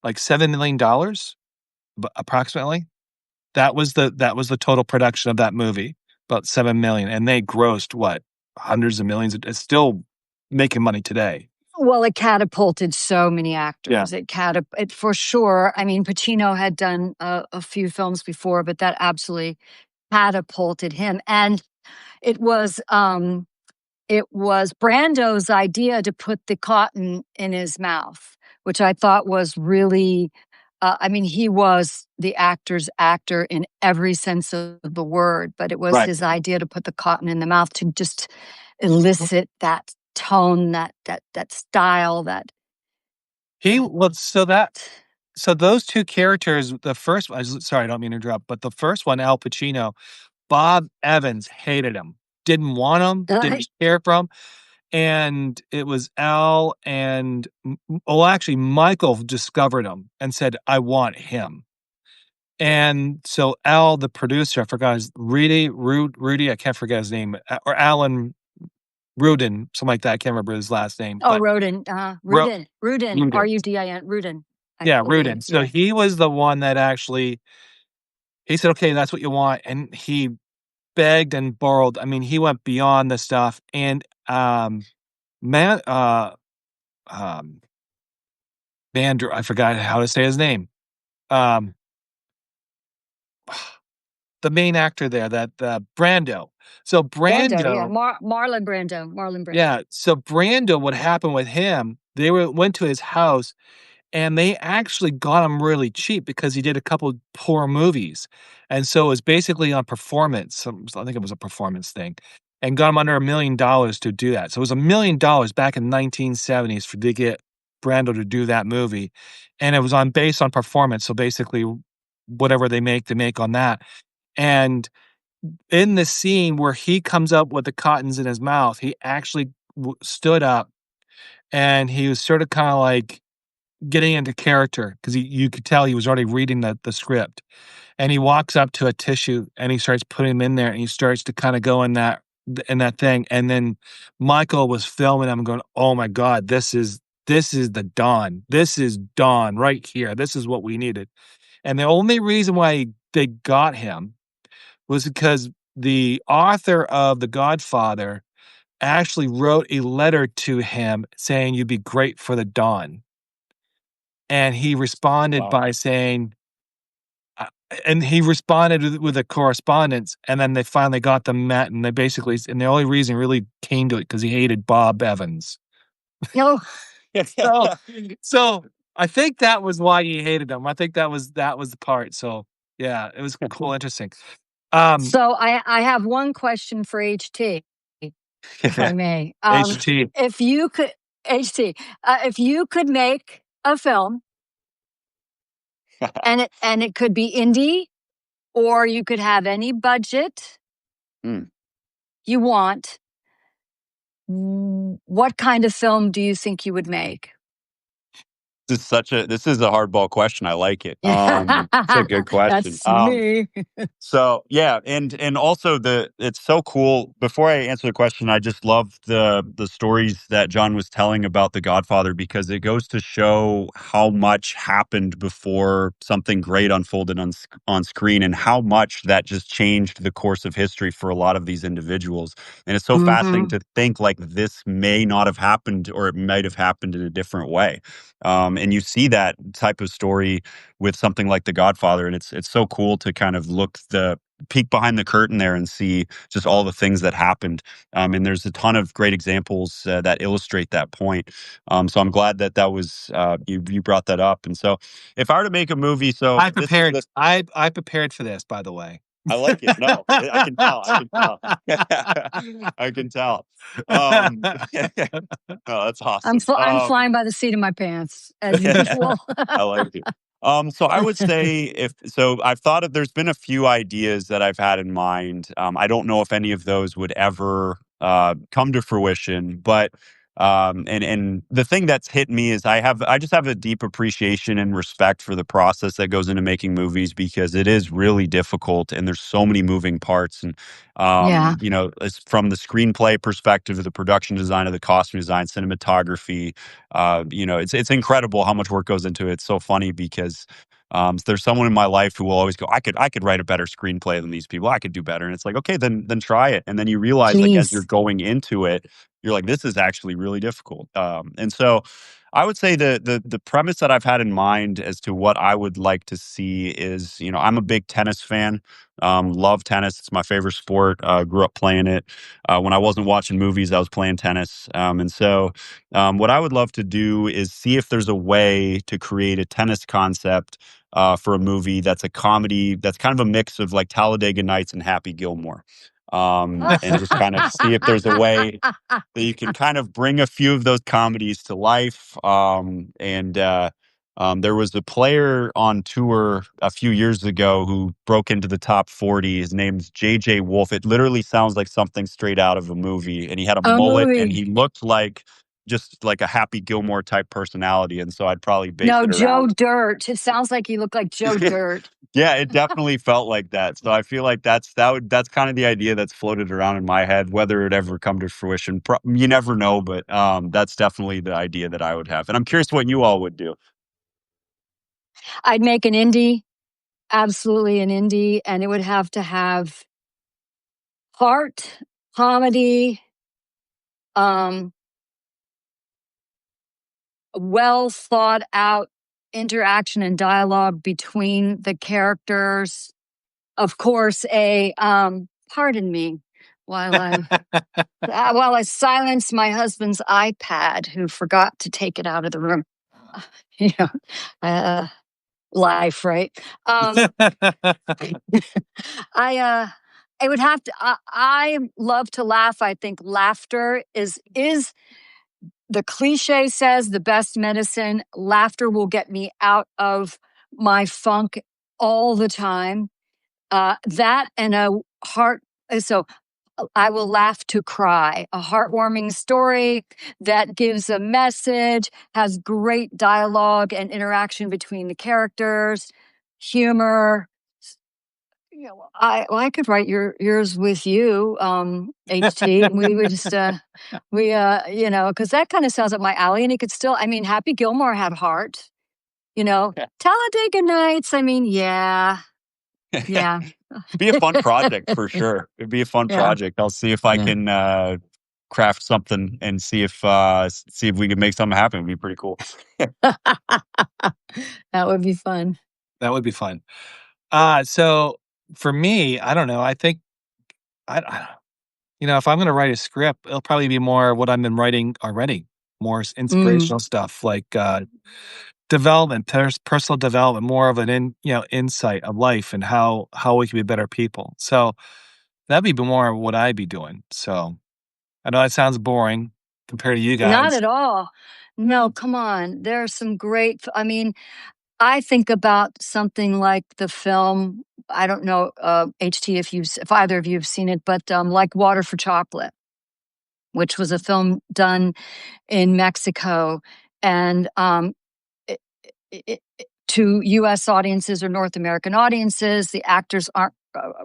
$7 million, approximately. That was the total production of that movie, about 7 million, and they grossed, what, hundreds of millions. It's still making money today. Well, it catapulted so many Yeah. actors. It for sure. I mean, Pacino had done a few films before, but that absolutely catapulted him. And it was um, it was Brando's idea to put the cotton in his mouth, which I thought was really. I mean, he was the actor's actor in every sense of the word, but it was Right. his idea to put the cotton in the mouth to just elicit that tone, that style, that He well, so those 2 characters, the first one, sorry, I don't mean to interrupt, but the first one, Al Pacino, Bob Evans hated him, didn't want him, uh, didn't care for him, and it was Al and actually, Michael discovered him and said, "I want him." And so Al, the producer, I forgot his Rudy, I can't forget his name, or Alan Rudin, something like that, I can't remember his last name, oh, but Rodin, Ru Rudin, Rudin. Rudin, Rudin, I Yeah, believe. Rudin. So Yeah. he was the one that actually he said, "Okay, that's what you want," and he begged and borrowed. I mean, he went beyond the stuff, and, man um, Mandr I forgot how to say his name. Um, the main actor there, that, Brando. So Brando, yeah, Brando Marlon Brando. yeah, so Brando, what happened with him, they went to his house, and they actually got him really cheap because he did a couple poor movies, and so it was basically on performance, I think it was a performance thing, and got him under $1 million to do that. So it was $1 million back in 1970s for to get Brando to do that movie, and it was based on performance, so basically whatever they make on that, and in the scene where he comes up with the cottons in his mouth, he actually stood up, and he was sort of kinda like getting into character, 'cause you could tell he was already reading the script, and he walks up to a tissue, and he starts putting them in there, and he starts to kinda go in that thing, and then Michael was filming him going, "Oh my god, this is the Don. This is Don right here. This is what we needed." And the only reason why they got him was because the author of The Godfather actually wrote a letter to him saying, "You'd be great for the Don." And he responded Wow. by saying uh, and he responded with a correspondence, and then they finally got them met, and they basically and the only reason he really came to it because he hated Bob Evans. No, So so I think that was why he hated him. I think that was the part. So, yeah, it was cool, interesting. Um, so I have one question for HT, if I may. HT. If you could, HT, if you could make a film, and it could be indie, or you could have any budget Mm. you want, what kind of film do you think you would make? This is a hardball question. I like it. It's a good question. That's me. So yeah, and also it's so cool. Before I answer the question, I just love the stories that John was telling about The Godfather, because it goes to show how much happened before something great unfolded on screen, and how much that just changed the course of history for a lot of these individuals. And it's so fascinating Hmm. to think like this may not have happened, or it might have happened in a different way. And you see that type of story with something like The Godfather, and it's so cool to kind of peek behind the curtain there and see just all the things that happened. And there's a ton of great examples that illustrate that point. So I'm glad that was you brought that up. And so if I were to make a movie, so this is the I prepared for this, by the way. I like it. No, I can tell. I can tell. I can tell. Oh, that's awesome. I'm flying by the seat of my pants as usual. I like it. So I would say there's been a few ideas that I've had in mind. I don't know if any of those would ever come to fruition, but and the thing that's hit me is I just have a deep appreciation and respect for the process that goes into making movies, because it is really difficult and there's so many moving parts. And Yeah. it's from the screenplay perspective to the production design, of the costume design, cinematography. It's incredible how much work goes into it. It's so funny because there's someone in my life who will always go, I could write a better screenplay than these people. I could do better. And it's like, okay, then try it. And then you realize, like, as you're Jeez. going into it, you're like, this is actually really difficult. And so I would say the premise that I've had in mind as to what I would like to see is, I'm a big tennis fan. Love tennis. It's my favorite sport. Grew up playing it. When I wasn't watching movies, I was playing tennis. And so what I would love to do is see if there's a way to create a tennis concept for a movie that's a comedy that's kind of a mix of like Talladega Nights and Happy Gilmore. And just kind of see if there's a way that you can kind of bring a few of those comedies to life. There was a player on tour a few years ago who broke into the top 40. His name's JJ Wolf. It literally sounds like something straight out of a movie. And he had a A mullet and movie. he looked like just like a Happy Gilmore type personality. And so I'd probably base No, it Joe around. Dirt. It sounds like you look like Joe Dirt. Yeah, it definitely felt like that. So I feel like that's kind of the idea that's floated around in my head. Whether it ever come to fruition, you never know. But that's definitely the idea that I would have. And I'm curious what you all would do. I'd make an indie, absolutely an indie, and it would have to have heart, comedy, um, well thought out interaction and dialogue between the characters. Of course, pardon me while I silence my husband's iPad, who forgot to take it out of the room. You know, uh, life, right? I it would have to. I love to laugh. I think laughter is the cliche says the best medicine. Laughter will get me out of my funk all the time. That and a heart. So I will laugh to cry. A heartwarming story that gives a message, has great dialogue and interaction between the characters, humor. I could write yours with you, HT, and we would just because that kind of sounds up my alley. And he could still, I mean, Happy Gilmore had heart, Yeah. Talladega Nights. I mean, yeah, yeah, Be a fun project for sure. It'd be a fun yeah, project. I'll see if I yeah. can craft something and see if we can make something happen. It'd be pretty cool. That would be fun. That would be fun. So for me, I don't know. I think I if I'm gonna write a script, it'll probably be more what I've been writing already, more Mm. inspirational stuff like development, personal development, more of an insight of life and how we can be better people. So that'd be more of what I'd be doing. So I know that sounds boring compared to you Not guys. at all. No, come on. There are some great. I mean, I think about something like the film. I don't know, HT, if either of you have seen it, but like Water for Chocolate, which was a film done in Mexico, and to U.S. audiences or North American audiences. The actors aren't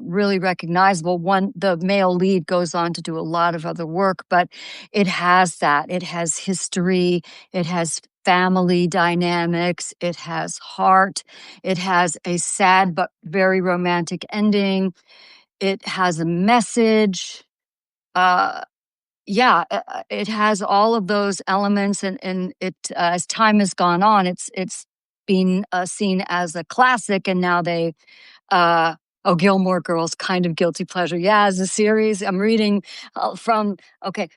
really recognizable. The male lead goes on to do a lot of other work, but it has that. It has history. It has family dynamics. It has heart. It has a sad but very romantic ending. It has a message. It has all of those elements, and it as time has gone on, it's been seen as a classic, and now Gilmore Girls, kind of guilty pleasure. Yeah, as a series, I'm reading from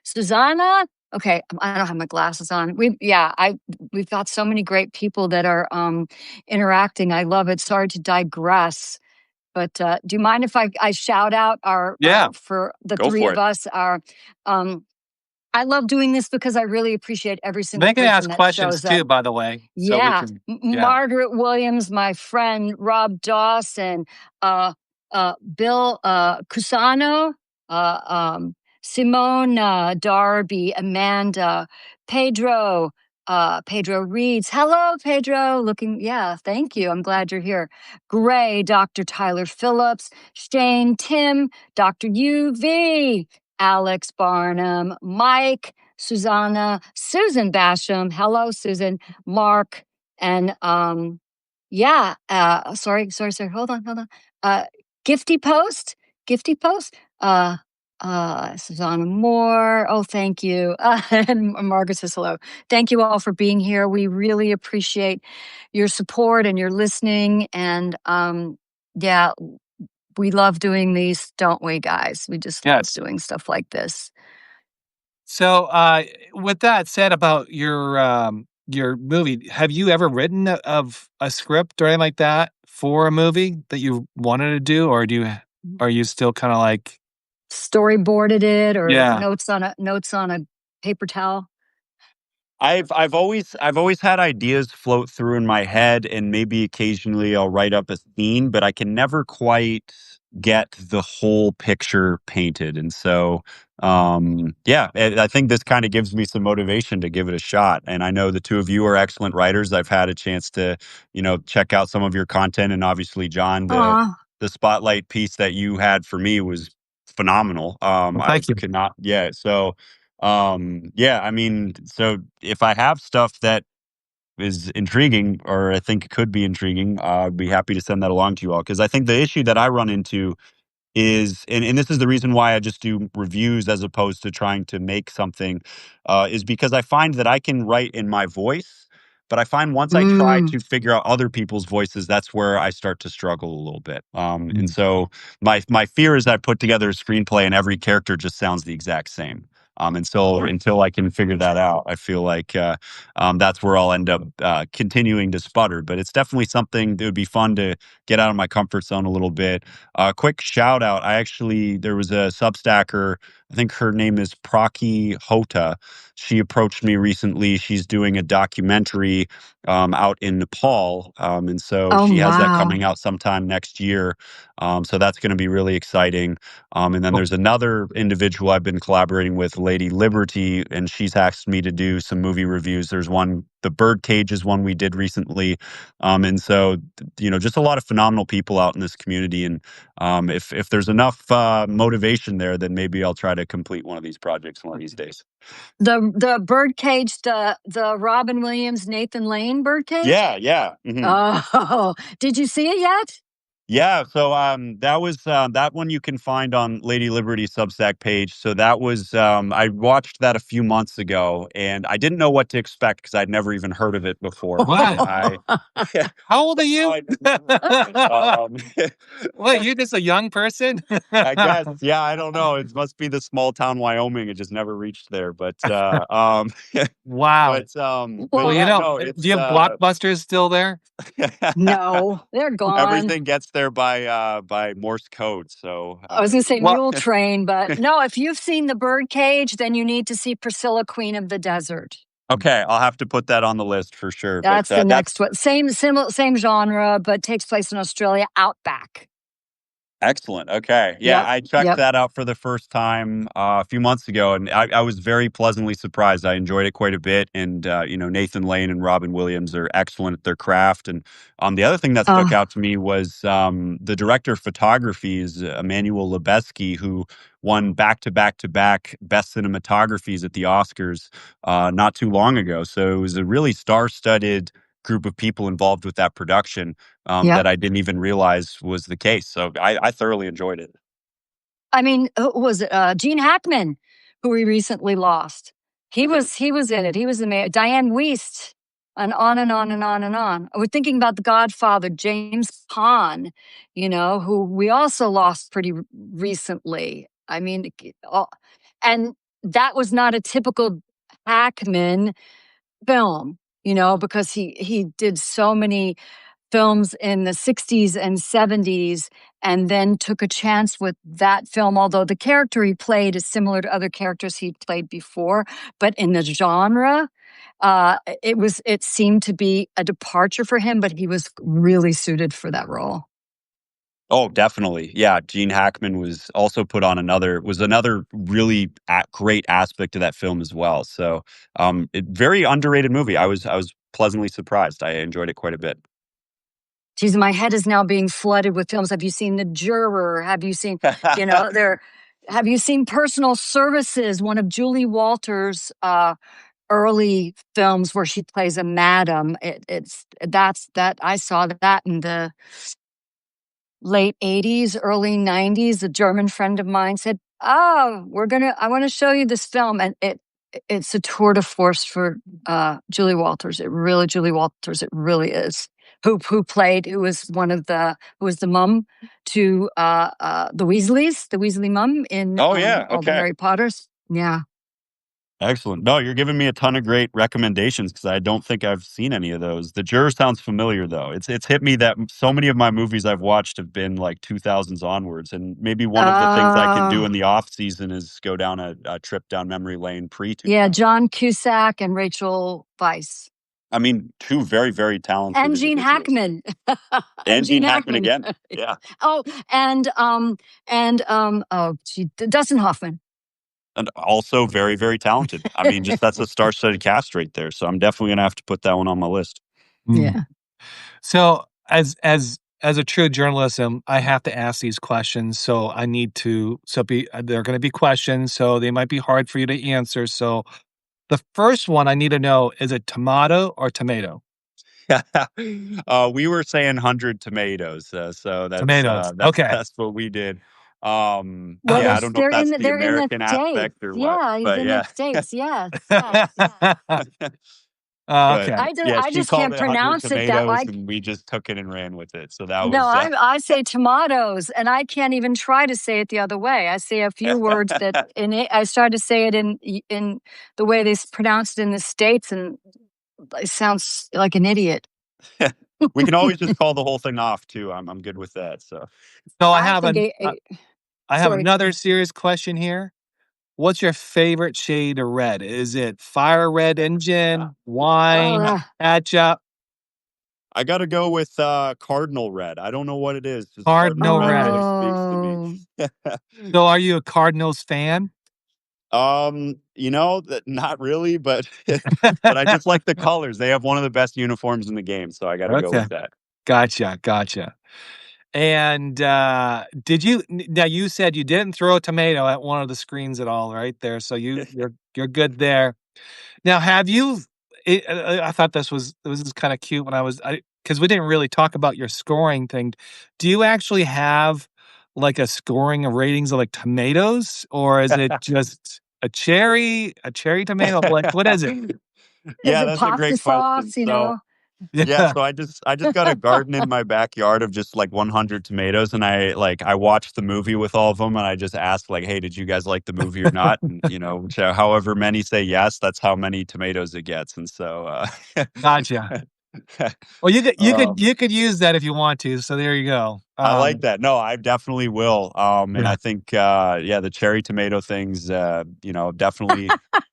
Susanna. Okay, I don't have my glasses on. We've got so many great people that are interacting. I love it. Sorry to digress. But do you mind if I shout out Yeah, for the Go three for of it. us, I love doing this because I really appreciate every single they can person ask that questions shows up. too, by the way, so we Yeah, can. Yeah, Margaret Williams, my friend Rob Dawson, Bill Cusano, uh, um, Simone Darby, Amanda, Pedro, Pedro Reeds. Hello, Pedro. Thank you. I'm glad you're here. Gray, Dr. Tyler Phillips, Shane, Tim, Dr. UV, Alex Barnum, Mike, Susanna, Susan Basham. Hello, Susan. Mark, and sorry. Hold on. Uh, Gifty Post, Gifty Post. Susanna Moore. Oh, thank you. And Margaret says hello. Thank you all for being here. We really appreciate your support and your listening. And yeah, we love doing these, don't we, guys? We just love yes. doing stuff like this. So, with that said about your movie, have you ever written of a script or anything like that for a movie that you wanted to do, or are you still kind of like, Storyboarded it or yeah, notes on a paper towel. I've always had ideas float through in my head, and maybe occasionally I'll write up a scene, but I can never quite get the whole picture painted. And so I think this kind of gives me some motivation to give it a shot. And I know the two of you are excellent writers. I've had a chance to, check out some of your content, and obviously, John, the Aw, the spotlight piece that you had for me was phenomenal. well, I thank you. could not, yeah. So I mean, so if I have stuff that is intriguing, or I think could be intriguing, I'd be happy to send that along to you all, because I think the issue that I run into is, and this is the reason why I just do reviews as opposed to trying to make something, is because I find that I can write in my voice, but I find once I try mm, to figure out other people's voices, that's where I start to struggle a little bit. And Mm. so my fear is I put together a screenplay and every character just sounds the exact same. And so until I can figure that out, I feel like that's where I'll end up continuing to sputter. But it's definitely something that would be fun to get out of my comfort zone a little bit. Quick shout out. There was a Substacker, I think her name is Praki Hota. She approached me recently. She's doing a documentary out in Nepal. And so oh, she has that wow. coming out sometime next year. So that's going to be really exciting. And then Cool. there's another individual I've been collaborating with, Lady Liberty, and she's asked me to do some movie reviews. There's one, The Birdcage is one we did recently. And so, just a lot of phenomenal people out in this community. And if there's enough motivation there, then maybe I'll try to complete one of these projects one of these days. The birdcage, the Robin Williams, Nathan Lane birdcage. Yeah, yeah. Oh, did you see it yet? Yeah, so that was that one you can find on Lady Liberty's Substack page. So that was I watched that a few months ago, and I didn't know what to expect because I'd never even heard of it before. What? And I How old are Oh, you? I know. Wait, you're just a young person? I guess, yeah, I don't know. It must be the small town Wyoming. It just never reached there. Wow. But Well, Well, yeah, no, do you it's have Blockbusters still there? no, they're gone. everything gets there by Morse code. So I was going to say Well, Mule Train, but no, if you've seen the birdcage, then you need to see Priscilla, Queen of the Desert. okay, I'll have to put that on the list for sure. But That's the next one. Same genre, but takes place in Australia, outback. Excellent. Okay. Yeah, Yep, I checked yep. that out for the first time a few months ago, and I was very pleasantly surprised. I enjoyed it quite a bit, and Nathan Lane and Robin Williams are excellent at their craft. And the other thing that stuck Oh, out to me was the director of photography is Emmanuel Lubezki, who won back to back to back best cinematographies at the Oscars not too long ago. So it was a really star-studded group of people involved with that production yep. that I didn't even realize was the case. So I thoroughly enjoyed it. I mean, who was it? Gene Hackman, who we recently lost. He was in it. He was the mayor. Diane Wiest, and on and on and on and on. We're thinking about The Godfather, James Caan, who we also lost pretty recently. I mean, and that was not a typical Hackman film, because he did so many films in the 60s and 70s and then took a chance with that film, although the character he played is similar to other characters he'd played before, but in the genre, it seemed to be a departure for him, but he was really suited for that role. Oh, definitely. Yeah, Gene Hackman was also put on another really great aspect of that film as well. So, very underrated movie. I was pleasantly surprised. I enjoyed it quite a bit. Geez, my head is now being flooded with films. Have you seen The Juror? Have you seen, you know, there? Have you seen Personal Services? One of Julie Walters' early films where she plays a madam. I saw that in the late 80s, early 90s. A German friend of mine said, "Oh, I want to show you this film." And it's a tour de force for Julie Walters. Julie Walters, it really is. Who was the mum to the Weasley mum in Oh yeah. all the Okay. Harry Potters. Yeah. Excellent. No, you're giving me a ton of great recommendations because I don't think I've seen any of those. The Juror sounds familiar though. It's hit me that so many of my movies I've watched have been like 2000s onwards, and maybe one of the things I can do Uh, in the off season is go down a trip down memory lane pre yeah, 2000. John Cusack and Rachel Weisz. I mean, two very very talented And Gene individuals, Hackman. And and Gene Gene Hackman Hackman. again. Yeah, Oh, Dustin Hoffman. and also very very talented. I mean, just that's a star-studded cast right there. So I'm definitely gonna have to put that one on my list. Mm. Yeah. So as a true journalism, I have to ask these questions. So I need to so be they're going to be questions, so they might be hard for you to answer. So the first one I need to know, is it tomato or tomato? We were saying 100 tomatoes, so that's Tomatoes. Okay. that's what we did. Well, Yeah, Okay. I don't know if that's the they're in the American States. aspect or what, Yeah, he's but in the yeah. States. Yes, yes, yes. But Okay. yeah, I she just called can't it 100 pronounce it that tomatoes, like and we just took it and ran with it. So that no, was I say tomatoes, and I can't even try to say it the other way. I say a few words that in it, I try to say it in the way they pronounce it in the States, and it sounds like an idiot. we can always just call the whole thing off too. I'm good with that. So So I think I have sorry. another serious question here. What's your favorite shade of red? Is it fire red engine, wine, Uh, ketchup, I got to go with cardinal red. I don't know what it is. Just cardinal cardinal red red? always speaks to me. oh, So are you a Cardinals fan? Not really, but but I just like the colors. They have one of the best uniforms in the game, so I got to go Okay. with that. Gotcha, gotcha. And, now you said you didn't throw a tomato at one of the screens at all, right there, so you're good there. Now have you I thought this is kinda cute when because we didn't really talk about your scoring thing. Do you actually have, like, a scoring of ratings of, like, tomatoes, or is it just a cherry tomato? Like, what is it? is Yeah, it that's a pasta great question. sauce? So yeah, Yeah. so I just got a garden in my backyard of just like 100 tomatoes, and I watched the movie with all of them, and I just asked like, "Hey, did you guys like the movie or not?" And however many say yes, that's how many tomatoes it gets. And so, Gotcha. Well, um, you could use that if you want to, so there you go. I like that. No, I definitely will. And Yeah. I think, yeah, the cherry tomato things, definitely,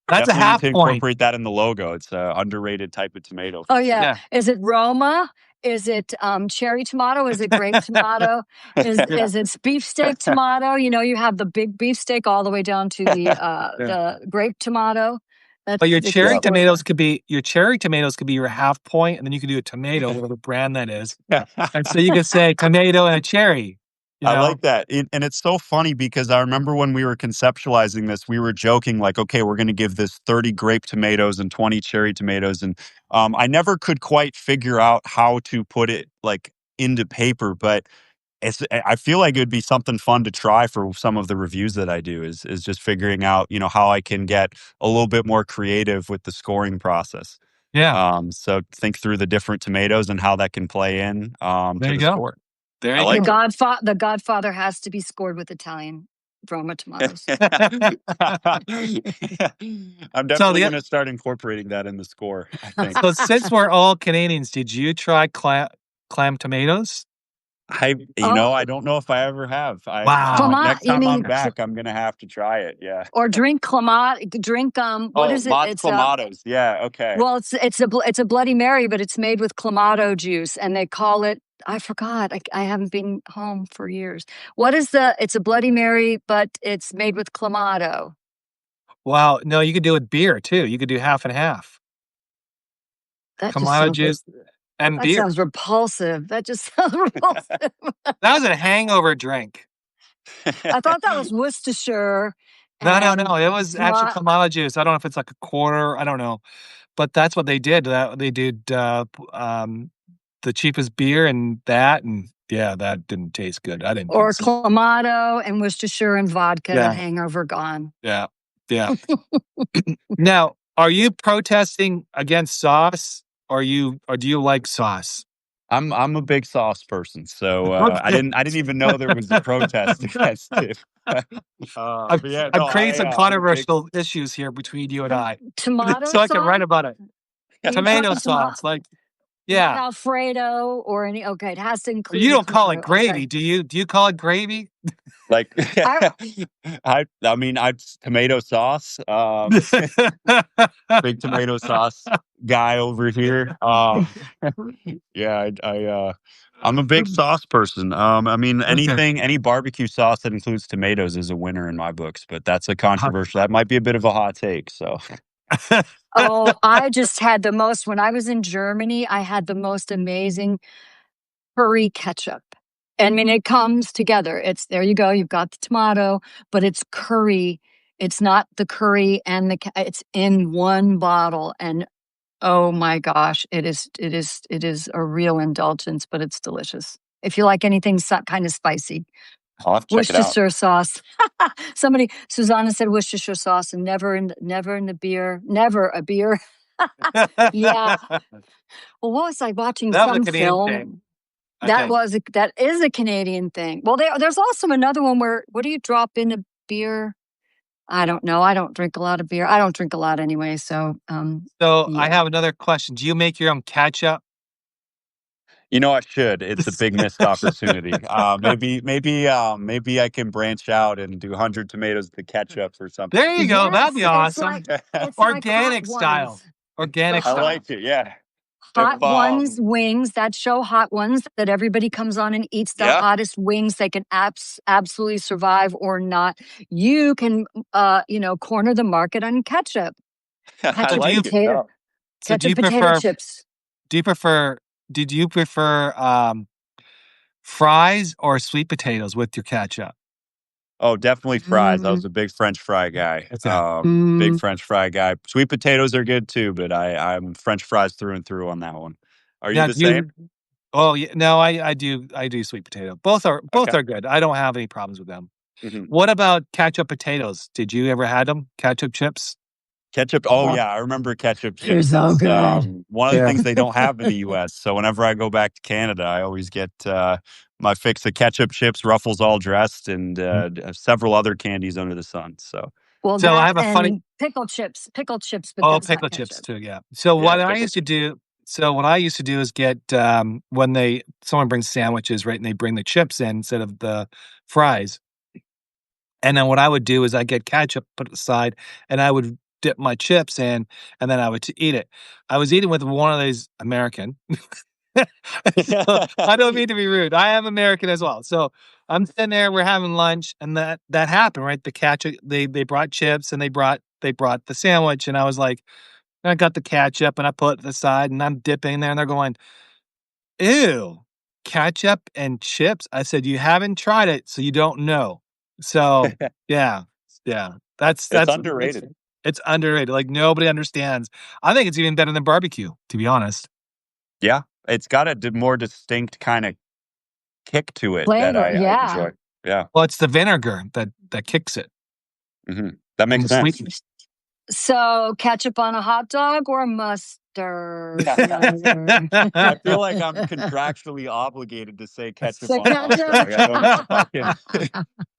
That's a definitely need half to point. incorporate that in the logo. It's a underrated type of tomato Oh for yeah. sure. Yeah. Is it Roma? Is it cherry tomato? Is it grape tomato? Is it beefsteak tomato? You know, you have the big beefsteak all the way down to the grape tomato. But your cherry tomatoes could be your half point, and then you could do a tomato, whatever brand that is. And so you could say tomato and a cherry. You know? I like that. And it's so funny because I remember when we were conceptualizing this, we were joking like, okay, we're going to give this 30 grape tomatoes and 20 cherry tomatoes. And I never could quite figure out how to put it like into paper, but I feel like it would be something fun to try for some of the reviews that I do is just figuring out, you know, how I can get a little bit more creative with the scoring process. Yeah. So think through the different tomatoes and how that can play in to There you the go. score. There I you like go. The Godfather has to be scored with Italian Roma tomatoes. I'm definitely going to start incorporating that in the score, I think. So since we're all Canadians, did you try clam tomatoes? I don't know if I ever have. Wow. Next time I'm back, I'm going to have to try it. Yeah. Or drink what is it? It's clamatos. Yeah. Okay. Well, it's a Bloody Mary, but it's made with clamato juice, and they call it. I forgot. I haven't been home for years. It's a Bloody Mary, but it's made with clamato. Wow. No, you could do it with beer too. You could do half and half. Clamato juice and beer. That sounds repulsive. That just sounds repulsive. That was a hangover drink. I thought that was Worcestershire. No. It was actually clamato juice. I don't know if it's like a quarter. I don't know. But that's what they did. They did the cheapest beer and yeah, that didn't taste good. I didn't. Or clamato and Worcestershire and vodka. Yeah. Hangover gone. Yeah. Now, are you protesting against sauce, or do you like sauce? I'm a big sauce person, so I didn't even know there was a protest against it. I'm creating some controversial issues here between you and I. Tomato so I can write about it. Tomato sauce, yeah, Alfredo or any. Okay, it has to include. You don't call it gravy, okay. Do you? Do you call it gravy? Like, I mean, tomato sauce. Big tomato sauce guy over here. Yeah, I'm a big sauce person. I mean, any barbecue sauce that includes tomatoes is a winner in my books. But that's a controversial. That might be a bit of a hot take. So. I just had the most when I was in Germany. I had the most amazing curry ketchup. I mean, it comes together. There you go. You've got the tomato, but it's curry. It's not the curry and it's in one bottle. And oh my gosh, it is a real indulgence, but it's delicious. If you like anything kind of spicy. I'll have to check it out. Worcestershire sauce. Susanna said Worcestershire sauce, and never in the beer. Never a beer. Yeah. Well, what was I watching? Some film. Thing. That is a Canadian thing. Well, there's also another one where what do you drop in a beer? I don't know. I don't drink a lot of beer. I don't drink a lot anyway. So, yeah. I have another question. Do you make your own ketchup? You know, I should. It's a big missed opportunity. Maybe I can branch out and do 100 tomatoes to ketchup or something. There you go. Yes, that'd be awesome. It's organic style. Organic style. I like it. Yeah. Hot Ones wings, that show Hot Ones, that everybody comes on and eats the hottest wings. They can absolutely survive or not. You can, corner the market on ketchup. I like potato, it. Ketchup potato chips. Did you prefer fries or sweet potatoes with your ketchup? Oh, definitely fries. I was a big French fry guy. Big French fry guy. Sweet potatoes are good too, but I'm French fries through and through on that one. Are you the same? Oh, yeah, no, I do sweet potato. Both are good. I don't have any problems with them. Mm-hmm. What about ketchup potatoes? Did you ever have them? Ketchup chips? Ketchup. Oh yeah, I remember ketchup chips. They're so good. One of the things they don't have in the U.S. So whenever I go back to Canada, I always get my fix of ketchup chips, Ruffles all dressed, and several other candies under the sun. So I have a funny pickle chips. But pickle chips too. Yeah. So what I used to do is get when someone brings sandwiches, right, and they bring the chips in instead of the fries. And then what I would do is I get ketchup put aside, and I would dip my chips in, and then I would eat it. I was eating with one of these American, So, I don't mean to be rude. I am American as well. So I'm sitting there, we're having lunch, and that happened, right? The ketchup, they brought chips and they brought the sandwich, and I was like, I got the ketchup and I put it aside and I'm dipping there, and they're going, ew, ketchup and chips. I said, you haven't tried it, so you don't know. So yeah, yeah. That's It's that's underrated. it's underrated. Like nobody understands. I think it's even better than barbecue, to be honest. Yeah, it's got a more distinct kind of kick to it that Flavor, I yeah. enjoy. Yeah, Well, it's the vinegar that kicks it that and makes the sense. sweetness. So ketchup on a hot dog or mustard? I feel like I'm contractually obligated to say ketchup So on a hot ketchup. dog. I don't fucking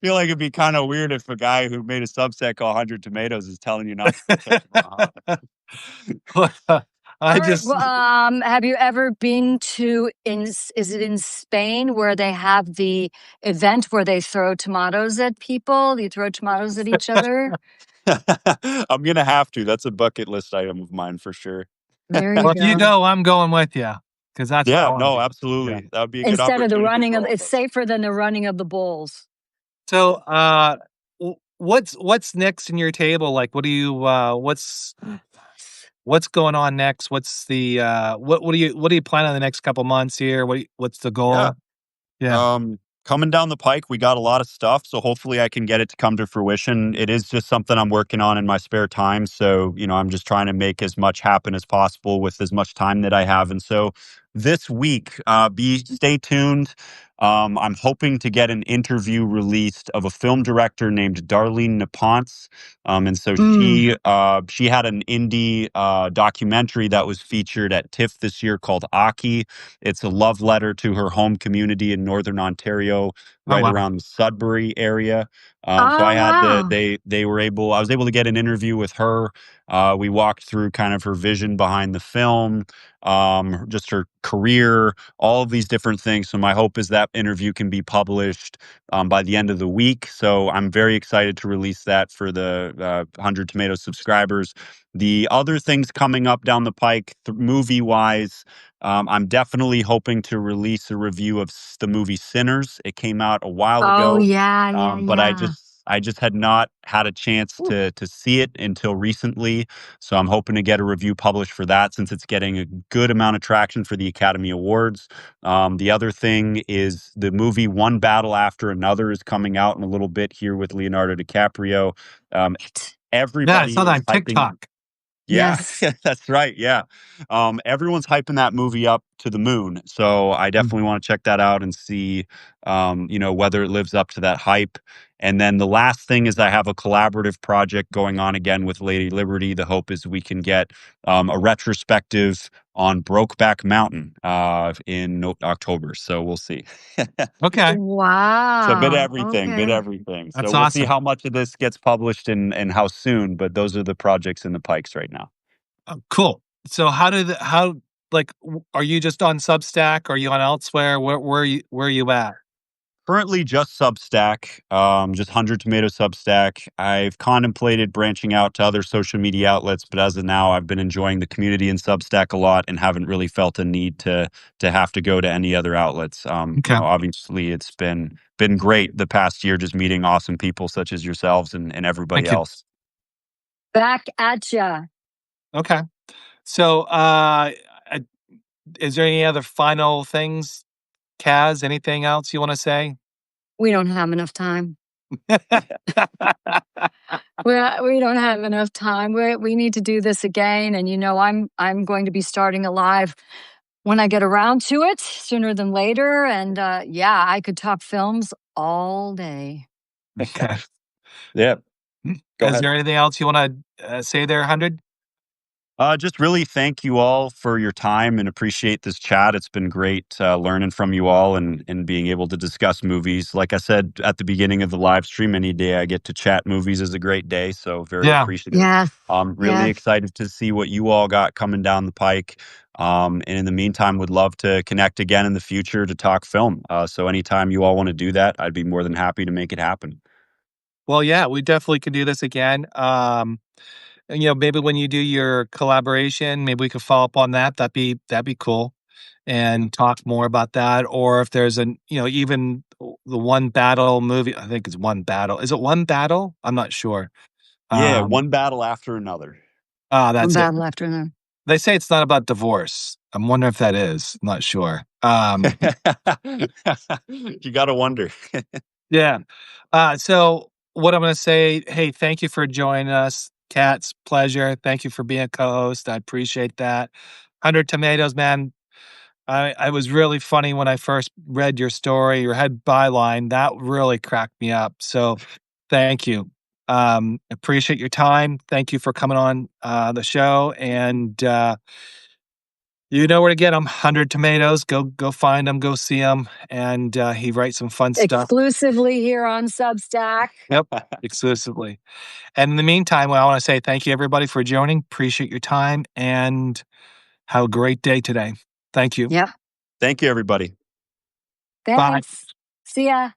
feel like it'd be kind of weird if a guy who made a Substack called 100 Tomatoes is telling you not to put ketchup on a hot dog. I All right. just Well, have you ever been to is it in Spain where they have the event where they throw tomatoes at people? You throw tomatoes at each other? I'm gonna have to. That's a bucket list item of mine for sure. There you well, if you go. go, I'm going with you because that's what I Yeah, want no, to do. Yeah. absolutely. That would be a good Instead of the opportunity running for of, all of it's us. safer than the running of the bulls. So, what's next in your table? Like, what do you what's going on next? What's the what do you plan on the next couple months here? What's the Yeah. goal? Yeah. Coming down the pike, we got a lot of stuff, so hopefully I can get it to come to fruition. It is just something I'm working on in my spare time, so I'm just trying to make as much happen as possible with as much time that I have. And so this week, be stay tuned. I'm hoping to get an interview released of a film director named Darlene Nepenthe. And so Mm. she had an indie documentary that was featured at TIFF this year called Aki. It's a love letter to her home community in Northern Ontario, Oh right wow. around the Sudbury area. So Oh I had wow. I was able to get an interview with her. We walked through kind of her vision behind the film, just her career, all of these different things. So my hope is that interview can be published by the end of the week. So I'm very excited to release that for the 100 Tomatoes subscribers. The other things coming up down the pike, movie wise, I'm definitely hoping to release a review of the movie Sinners. It came out a while Oh ago, yeah, but I yeah. just had not had a chance to see it until recently. So I'm hoping to get a review published for that since it's getting a good amount of traction for the Academy Awards. The other thing is the movie One Battle After Another is coming out in a little bit here with Leonardo DiCaprio. Um, Yeah, I saw everybody that is on hyping. TikTok. Yeah, Yes. that's right. Yeah. Everyone's hyping that movie up to the moon. So I Mm. definitely want to check that out and see, whether it lives up to that hype. And then the last thing is I have a collaborative project going on again with Lady Liberty. The hope is we can get a retrospective on Brokeback Mountain in October. So we'll see. Okay, So Wow. bit Okay. everything. So that's we'll see awesome. how much of this gets published and how soon. But those are the projects in the pikes right now. Oh, cool. So how like are you just on Substack? Are you on elsewhere? Where are you at? Currently just Substack, just 100 Tomato Substack. I've contemplated branching out to other social media outlets, but as of now, I've been enjoying the community in Substack a lot and haven't really felt a need to have to go to any other outlets. Okay, Obviously, it's been great the past year, just meeting awesome people such as yourselves and everybody thank you. else. Back at ya. Okay. So, uh, is there any other final things, Kaz? Anything else you want to say? We don't have enough time. We don't have enough time. We need to do this again. And I'm going to be starting a live when I get around to it sooner than later. And yeah, I could talk films all day. Okay. Yeah, go Is ahead. there anything else you want to say there, 100? Just really thank you all for your time and appreciate this chat. It's been great learning from you all and being able to discuss movies. Like I said at the beginning of the live stream, any day I get to chat movies is a great day. So very Yeah. appreciative. Yes. I'm really Yes. excited to see what you all got coming down the pike. And in the meantime, would love to connect again in the future to talk film. So anytime you all want to do that, I'd be more than happy to make it happen. Well, yeah, we definitely could do this again. And, maybe when you do your collaboration, maybe we could follow up on that. That'd be cool. and talk more about that, or if there's even the One Battle movie. I think it's One Battle. Is it One Battle? I'm not sure. Yeah, Um, one battle after another. One that's it. battle after another. They say it's not about divorce. I'm wondering if that is. I'm not sure. You gotta wonder. Yeah. So what I'm going to say, hey, thank you for joining us. Kat's pleasure. Thank you for being a co-host. I appreciate that. 100 Tomatoes, man. I was really funny when I first read your story, your head byline. That really cracked me up. So thank you. Appreciate your time. Thank you for coming on the show. And you know where to get them. 100 Tomatoes. Go find them. Go see them. And he writes some fun stuff. Exclusively here on Substack. Yep, exclusively. And in the meantime, I want to say thank you, everybody, for joining. Appreciate your time and have a great day today. Thank you. Yeah. Thank you, everybody. Bye. Thanks. See ya.